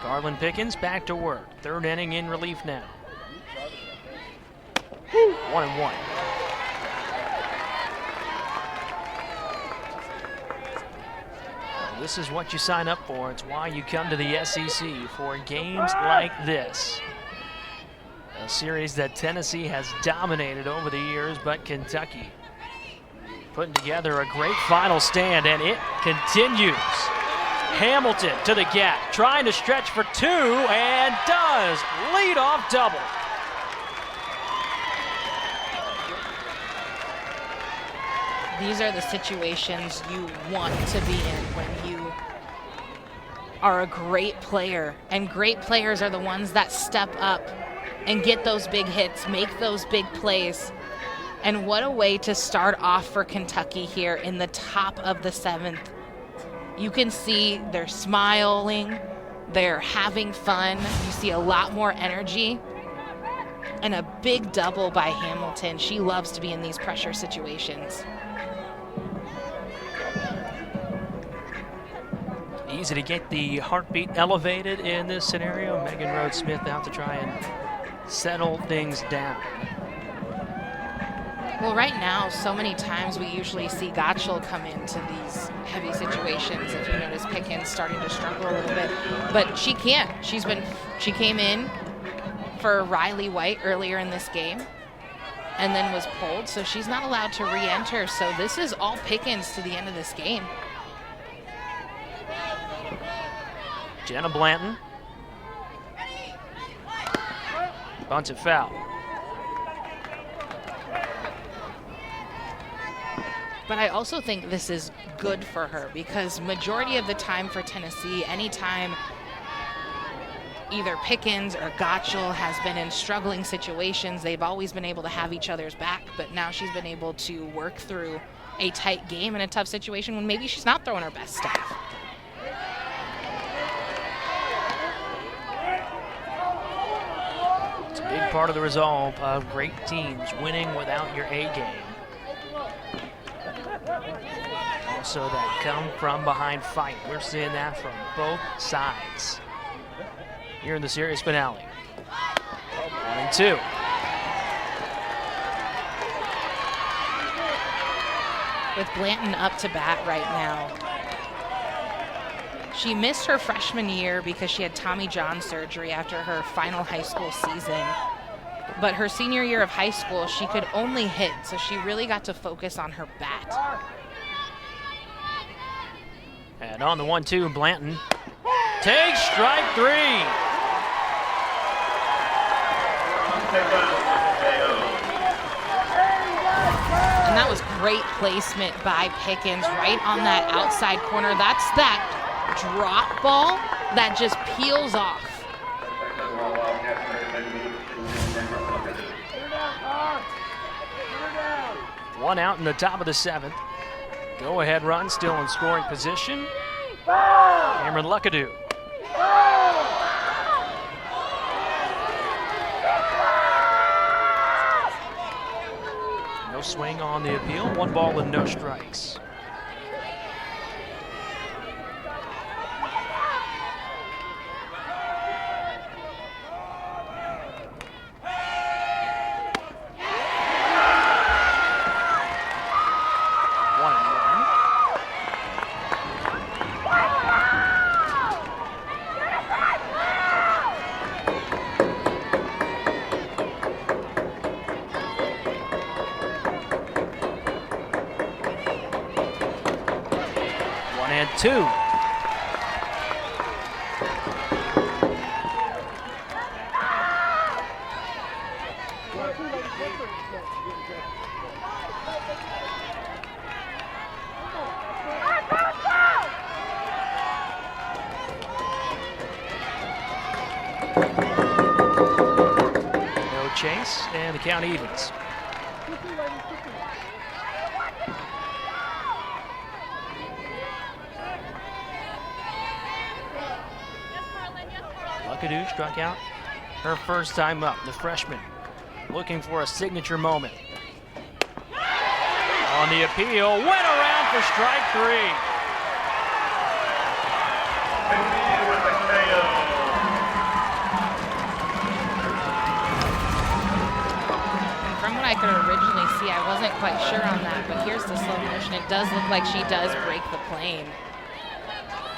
Garland Pickens back to work. 3rd inning in relief now. 1-1. This is what you sign up for. It's why you come to the SEC, for games like this. A series that Tennessee has dominated over the years, but Kentucky putting together a great final stand, and it continues. Hamilton to the gap, trying to stretch for 2, and does. Leadoff double. These are the situations you want to be in when you are a great player, and great players are the ones that step up and get those big hits, make those big plays. And what a way to start off for Kentucky here in the top of the 7th. You can see they're smiling, they're having fun, you see a lot more energy. And a big double by Hamilton. She loves to be in these pressure situations. Easy to get the heartbeat elevated in this scenario. Megan Rhodes-Smith out to try and settle things down. Well, right now, so many times we usually see Gottschall come into these heavy situations. If you notice, Pickens starting to struggle a little bit, but she can't. She came in for Riley White earlier in this game and then was pulled, so she's not allowed to re-enter. So this is all Pickens to the end of this game. Jenna Blanton. Bunted foul. But I also think this is good for her because majority of the time for Tennessee, anytime either Pickens or Gottschall has been in struggling situations, they've always been able to have each other's back, but now she's been able to work through a tight game in a tough situation when maybe she's not throwing her best stuff. It's a big part of the resolve of great teams winning without your A game. Also that come from behind fight. We're seeing that from both sides here in the series finale. 1-2. With Blanton up to bat right now. She missed her freshman year because she had Tommy John surgery after her final high school season. But her senior year of high school, she could only hit, so she really got to focus on her bat. And on the 1-2, Blanton takes strike 3. And that was great placement by Pickens right on that outside corner. That's that drop ball that just peels off. One out in the top of the 7th. Go-ahead run still in scoring position. Cameron Luckadoo. No swing on the appeal. 1 ball and no strikes. Two. No chase, and the count evens. Luckadoo struck out her first time up, the freshman, looking for a signature moment. On the appeal, went around for strike 3. From what I could originally see, I wasn't quite sure on that, but here's the slow motion. It does look like she does break the plane.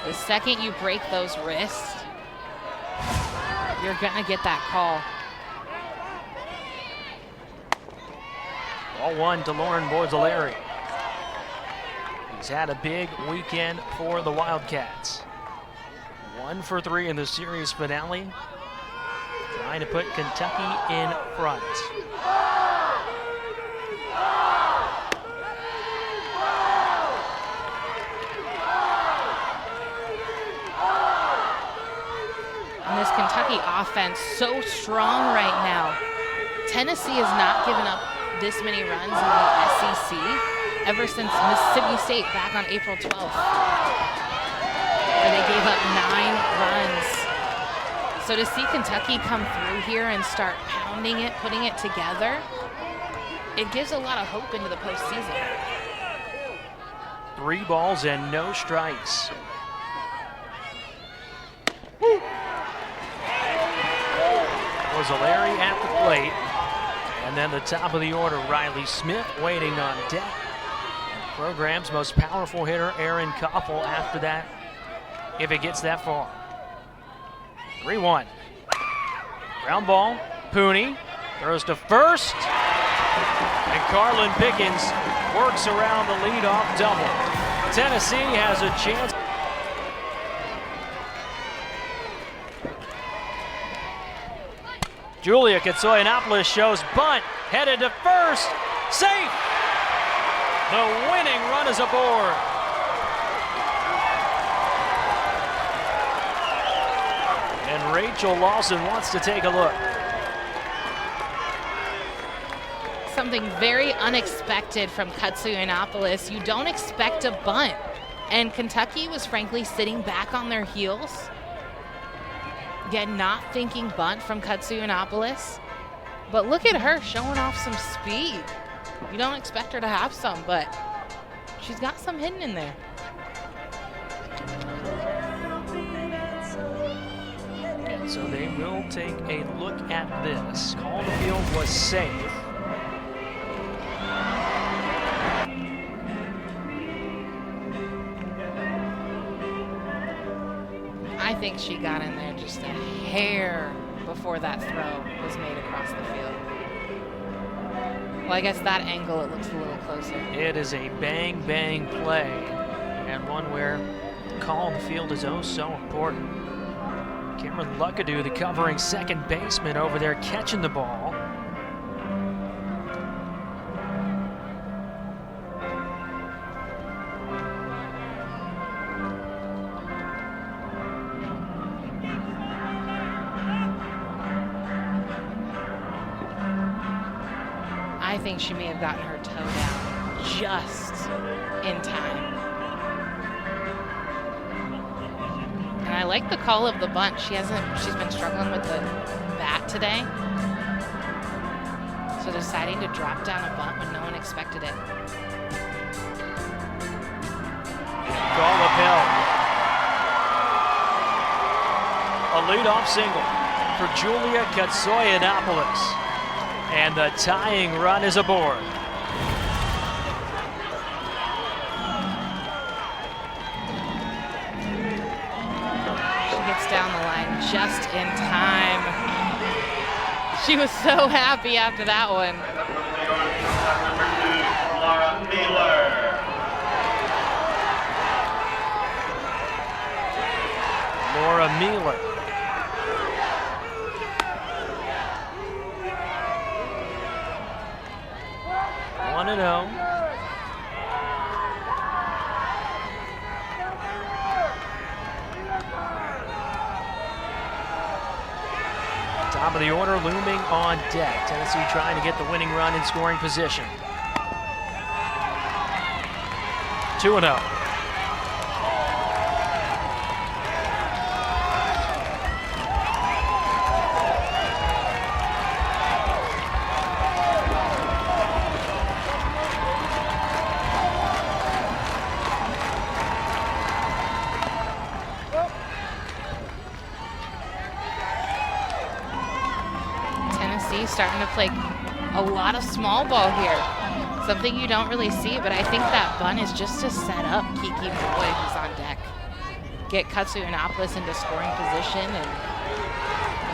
The second you break those wrists, you're gonna get that call. Ball 1 to Lauren Borzolari. He's had a big weekend for the Wildcats. 1 for 3 in the series finale. Trying to put Kentucky in front. And this Kentucky offense so strong right now. Tennessee has not given up this many runs in the SEC ever since Mississippi State back on April 12th, where they gave up 9 runs. So to see Kentucky come through here and start pounding it, putting it together, it gives a lot of hope into the postseason. 3 balls and no strikes. Larry at the plate. And then the top of the order, Riley Smith waiting on deck. Program's most powerful hitter, Aaron Koppel, after that, if it gets that far. 3-1. Ground ball, Pooney throws to first. And Carlin Pickens works around the leadoff double. Tennessee has a chance. Julia Katsoyanopoulos shows bunt, headed to first, safe! The winning run is aboard. And Rachel Lawson wants to take a look. Something very unexpected from Katsoyanopoulos. You don't expect a bunt. And Kentucky was frankly sitting back on their heels. Again, not thinking bunt from Katsoyanopoulos. But look at her showing off some speed. You don't expect her to have some, but she's got some hidden in there. And so they will take a look at this. Call the field was safe. I think she got in there just a hair before that throw was made across the field. Well, I guess that angle, it looks a little closer. It is a bang, bang play, and one where the call on the field is oh so important. Cameron Luckadoo, the covering second baseman over there, catching the ball. I think she may have gotten her toe down just in time. And I like the call of the bunt. She's been struggling with the bat today. So deciding to drop down a bunt when no one expected it. Call upheld. A leadoff single for Julia Katsoyanopoulos. And the tying run is aboard. She gets down the line just in time. She was so happy after that one. Laura Mealer. One and oh. Top of the order looming on deck. Tennessee trying to get the winning run in scoring position. 2-0. Starting to play a lot of small ball here. Something you don't really see, but I think that bunt is just to set up Kiki Malloy, who's on deck. Get Katsoyanopoulos into scoring position and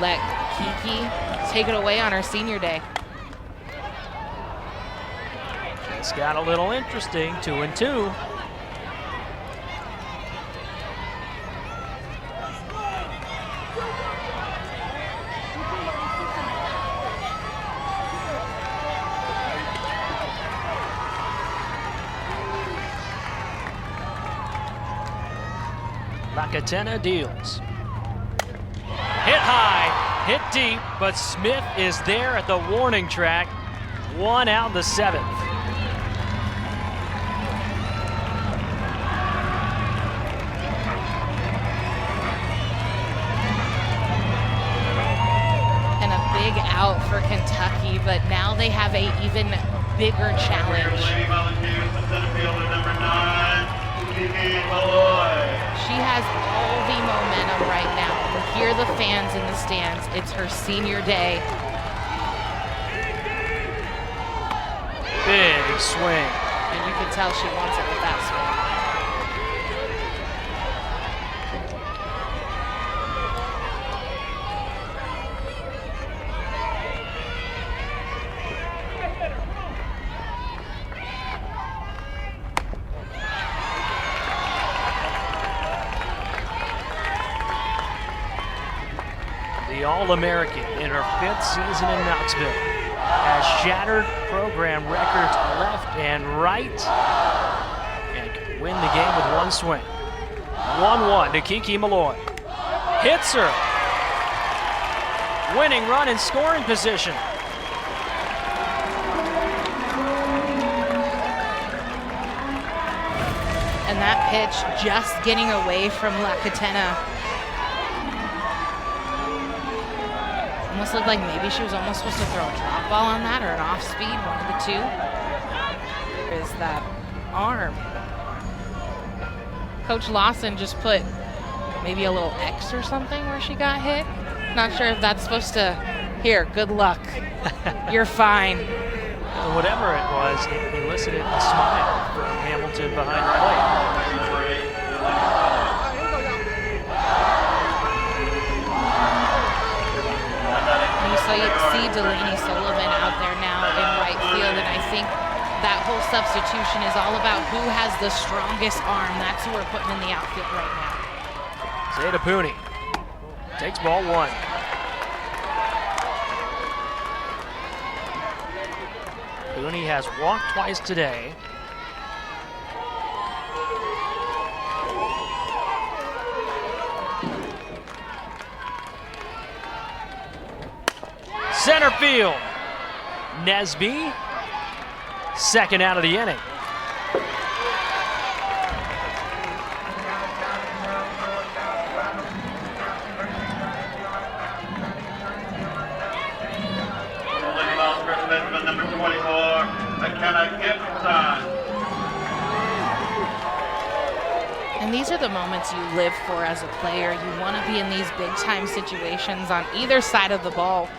let Kiki take it away on her senior day. It's got a little interesting, 2-2. Lacatena deals. Hit high, hit deep, but Smith is there at the warning track. 1 out in the 7th. out for Kentucky, but now they have a even bigger challenge. Lady Volunteers, the center fielder, number 9, Kiki Malloy. She has all the momentum right now. You hear the fans in the stands. It's her senior day. Big swing. And you can tell she wants it with that swing. The All-American in her 5th season in Knoxville has shattered program records left and right and can win the game with one swing. 1-1 to Kiki Malloy. Hits her. Winning run in scoring position. And that pitch just getting away from La Catena. Almost looked like maybe she was almost supposed to throw a drop ball on that or an off speed, one of the two. Is that arm. Coach Lawson just put maybe a little X or something where she got hit. Not sure if that's supposed to, here, good luck. You're fine. Whatever it was, it elicited a smile from Hamilton behind the plate. So you see Delaney Sullivan out there now in right field, and I think that whole substitution is all about who has the strongest arm. That's who we're putting in the outfield right now. Zeta Pooney takes ball 1. Pooney has walked twice today. Center field. Nesby, second out of the inning. Lady Vols first baseman, number 24, McKenna Gibson. And these are the moments you live for as a player. You want to be in these big time situations on either side of the ball.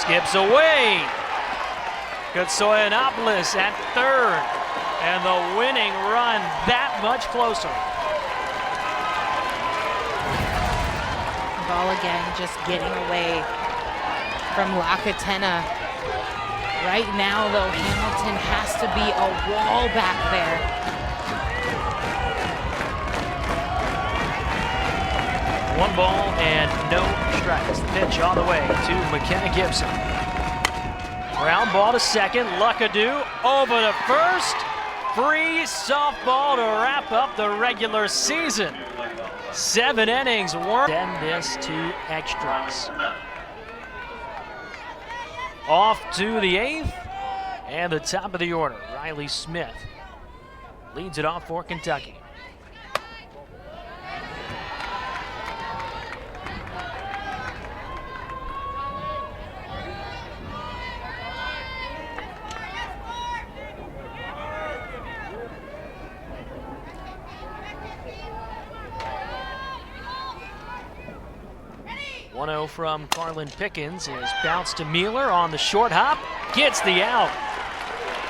Skips away. Katsoyanopoulos at third. And the winning run that much closer. Ball again just getting away from La Catena. Right now, though, Hamilton has to be a wall back there. 1 ball and no strikes. The pitch on the way to McKenna Gibson. Ground ball to second. Luckadoo over to first. Free softball to wrap up the regular season. 7 innings. Send this to extras. Off to the 8th and the top of the order. Riley Smith leads it off for Kentucky. From Carlin Pickens is bounced to Mueller on the short hop, gets the out.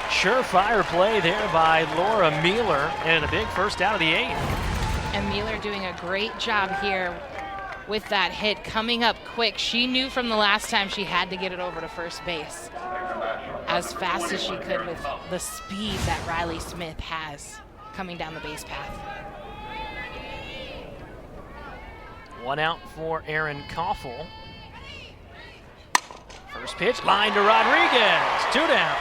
Surefire play there by Laura Mueller, and a big first out of the 8th. And Mueller doing a great job here with that hit, coming up quick. She knew from the last time she had to get it over to first base as fast as she could with the speed that Riley Smith has coming down the base path. 1 out for Aaron Koffel. First pitch, line to Rodriguez. 2 down.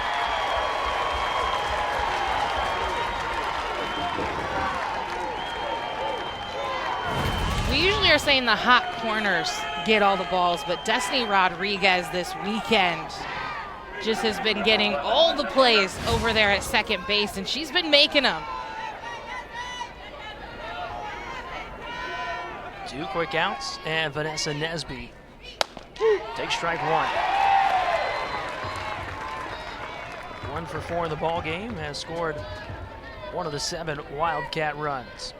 We usually are saying the hot corners get all the balls, but Destiny Rodriguez this weekend just has been getting all the plays over there at second base, and she's been making them. 2 quick outs, and Vanessa Nesby takes strike 1. 1 for 4 in the ball game, has scored one of the 7 Wildcat runs.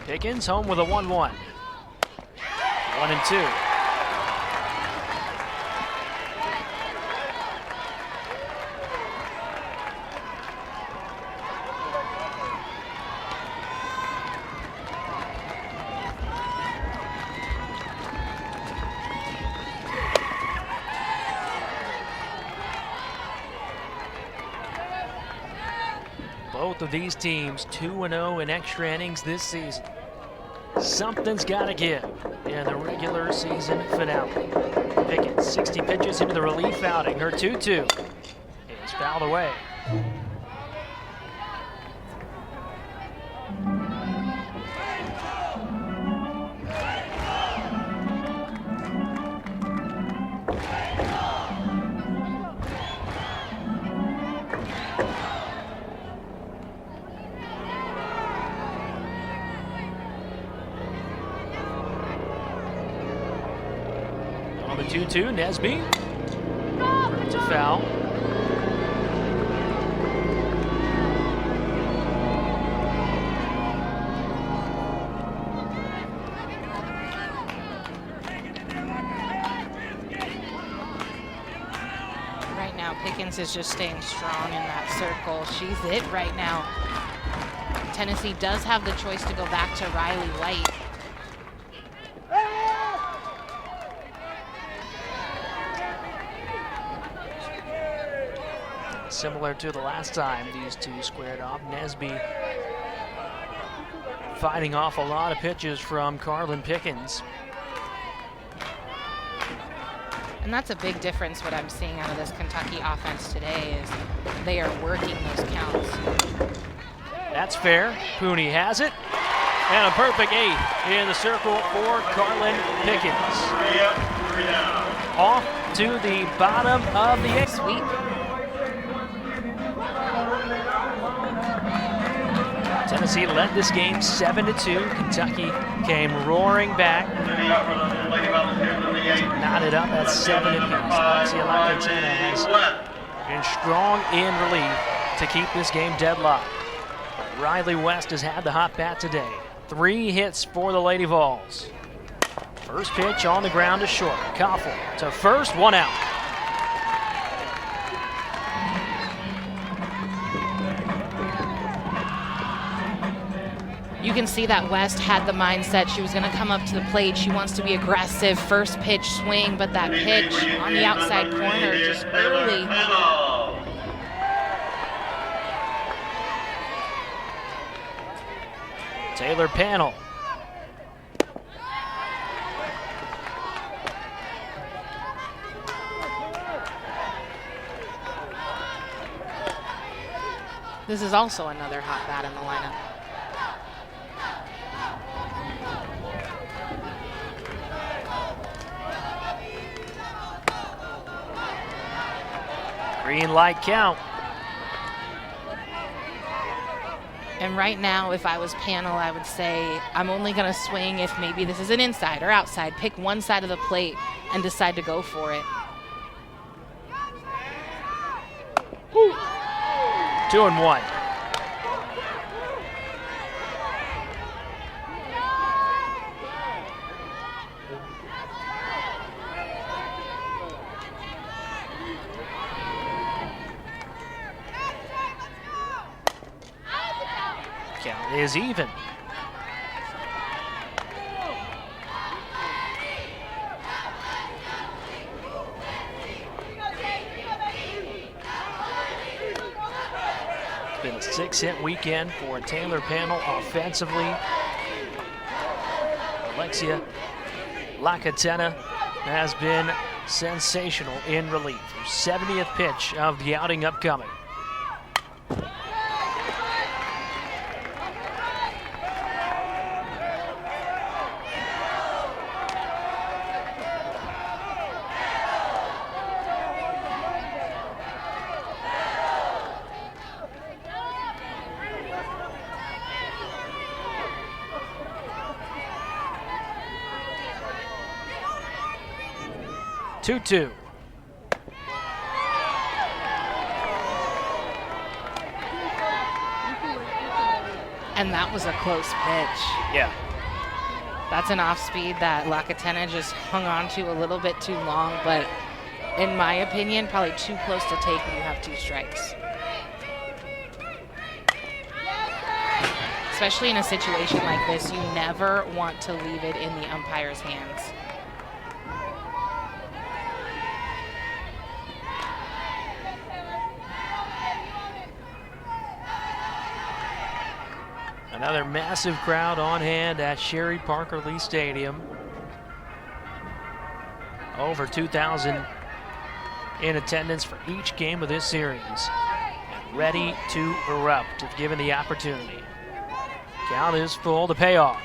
Pickens home with a 1-1. 1-2. Both of these teams 2-0 in extra innings this season. Something's got to give in the regular season finale. Pickens, 60 pitches into the relief outing. Her 2-2 is fouled away. On the 2-2, Nesby. It's a foul. Right now, Pickens is just staying strong in that circle. She's it right now. Tennessee does have the choice to go back to Riley White. Similar to the last time these two squared off, Nesby fighting off a lot of pitches from Carlin Pickens. And that's a big difference what I'm seeing out of this Kentucky offense today is they are working those counts. That's fair. Pooney has it. And a perfect 8 in the circle for Carlin Pickens. Off to the bottom of the 8th. Sweep. Tennessee led this game 7-2. Kentucky came roaring back. Knotted up at 7 apiece. Alexia Lacatena has been strong in relief to keep this game deadlocked. Riley West has had the hot bat today. 3 hits for the Lady Vols. First pitch on the ground is short. Koffel to first, 1 out. You can see that West had the mindset she was going to come up to the plate. She wants to be aggressive. First pitch swing, but that pitch on the outside corner just early. Taylor Panel. This is also another hot bat in the lineup. Green light count. And right now, if I was Panel, I would say I'm only going to swing if maybe this is an inside or outside. Pick one side of the plate and decide to go for it. 2-1. Count is even. It's been a 6-hit weekend for Taylor Panel offensively. Alexia Lacatena has been sensational in relief. Her 70th pitch of the outing upcoming. 2-2. And that was a close pitch. Yeah. That's an off speed that Lakatena just hung on to a little bit too long, but in my opinion, probably too close to take when you have 2 strikes. Especially in a situation like this, you never want to leave it in the umpire's hands. Another massive crowd on hand at Sherry Parker Lee Stadium. Over 2,000 in attendance for each game of this series. And ready to erupt if given the opportunity. Count is full to pay off.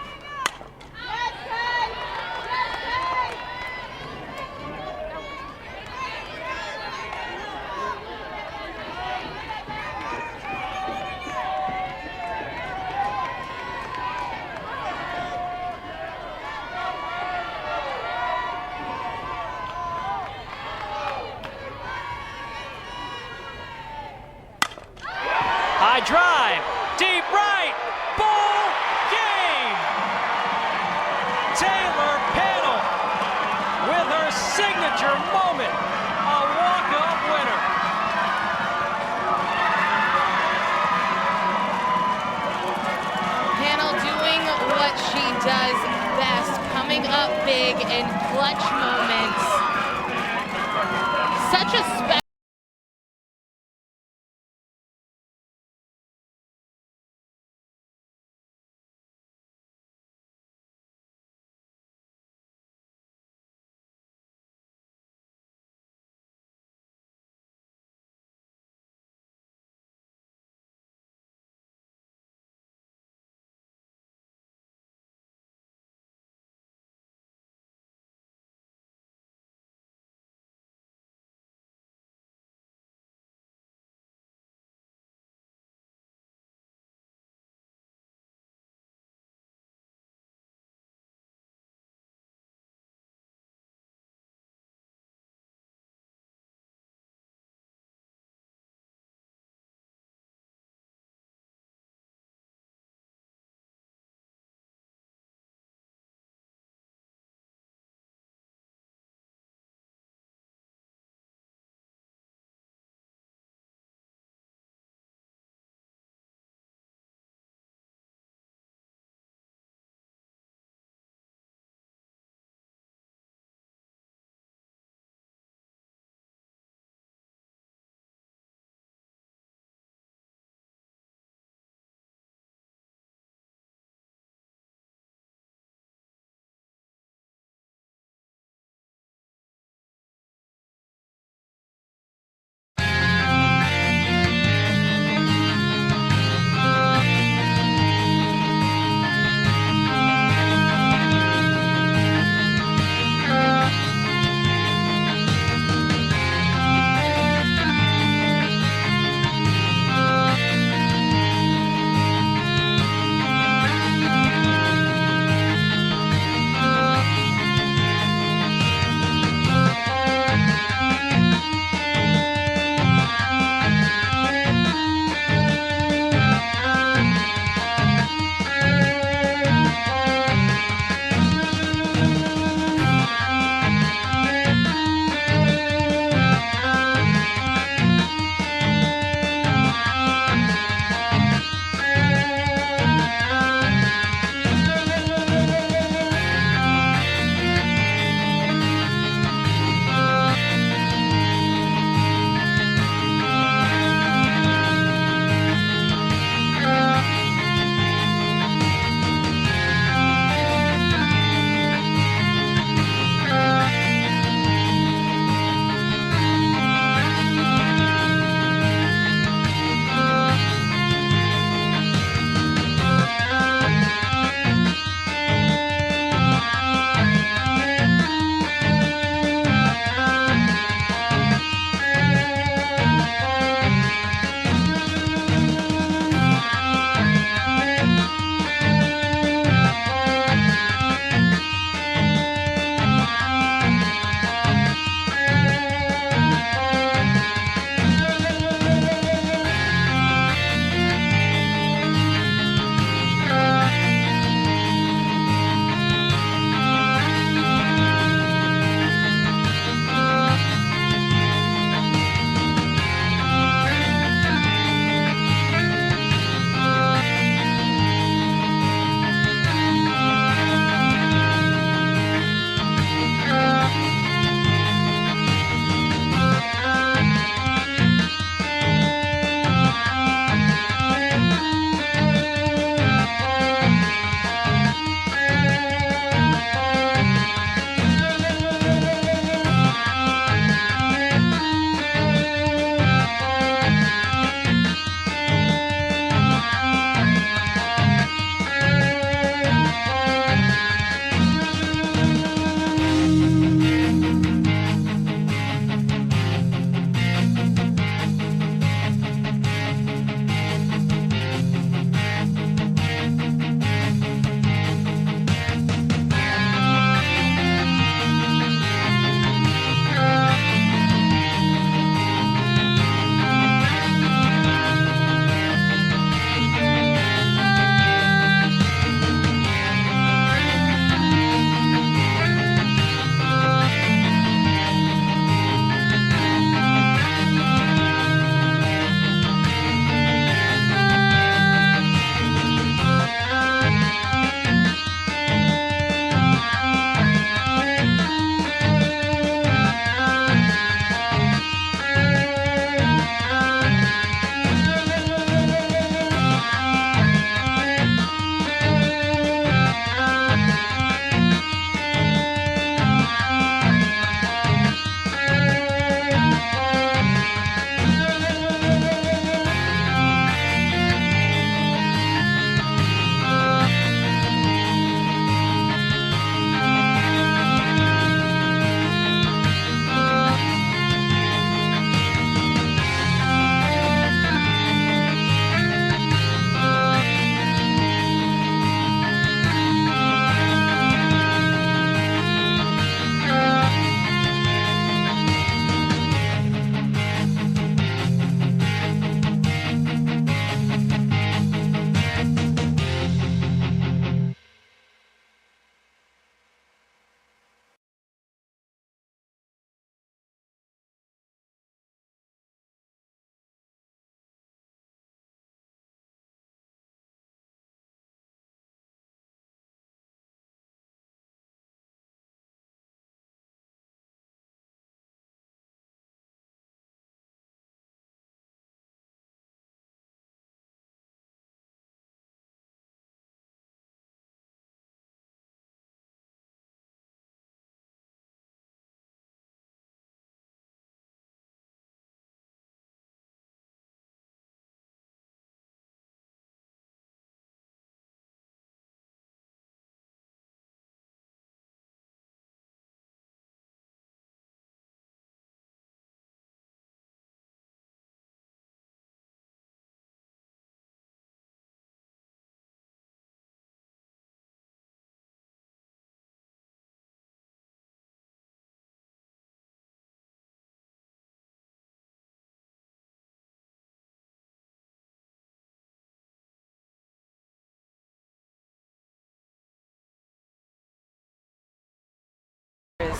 High drive, deep right, ball game! Taylor Panel with her signature moment, a walk-off winner. Panel doing what she does best, coming up big in clutch moments. Such a special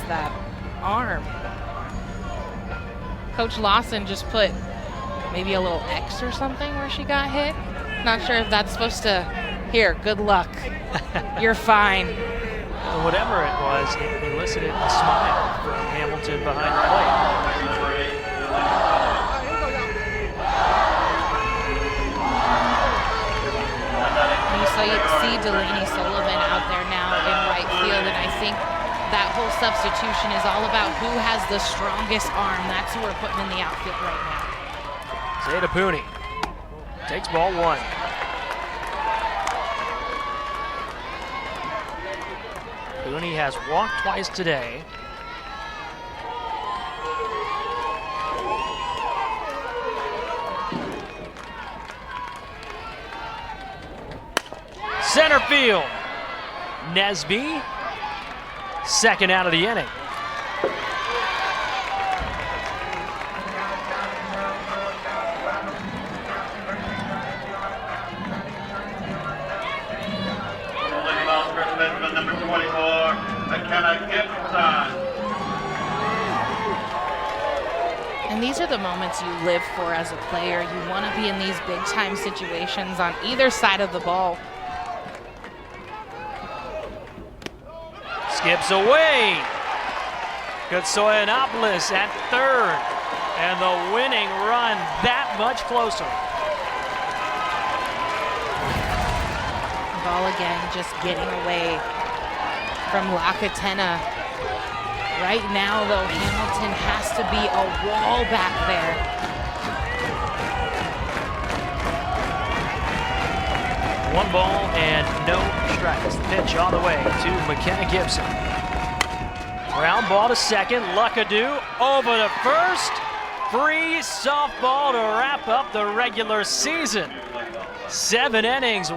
that arm. Coach Lawson just put maybe a little X or something where she got hit. Not sure if that's supposed to, here, good luck. You're fine. Whatever it was, it elicited a smile from Hamilton behind the plate. So you see Delaney Sullivan out there now in right field, and I think that whole substitution is all about who has the strongest arm. That's who we're putting in the outfield right now. Zeta Pooney takes ball 1. Pooney has walked twice today. Center field. Nesby, second out of the inning. Number 24, McKenna Gibson. And these are the moments you live for as a player. You want to be in these big time situations on either side of the ball. Skips away. Kutsoyanopoulos at third. And the winning run that much closer. Ball again, just getting away from Lakatena. Right now, though, Hamilton has to be a wall back there. 1 ball and no strikes. Pitch on the way to McKenna Gibson. Ground ball to second. Luckadoo over to first. Free softball to wrap up the regular season. 7 innings.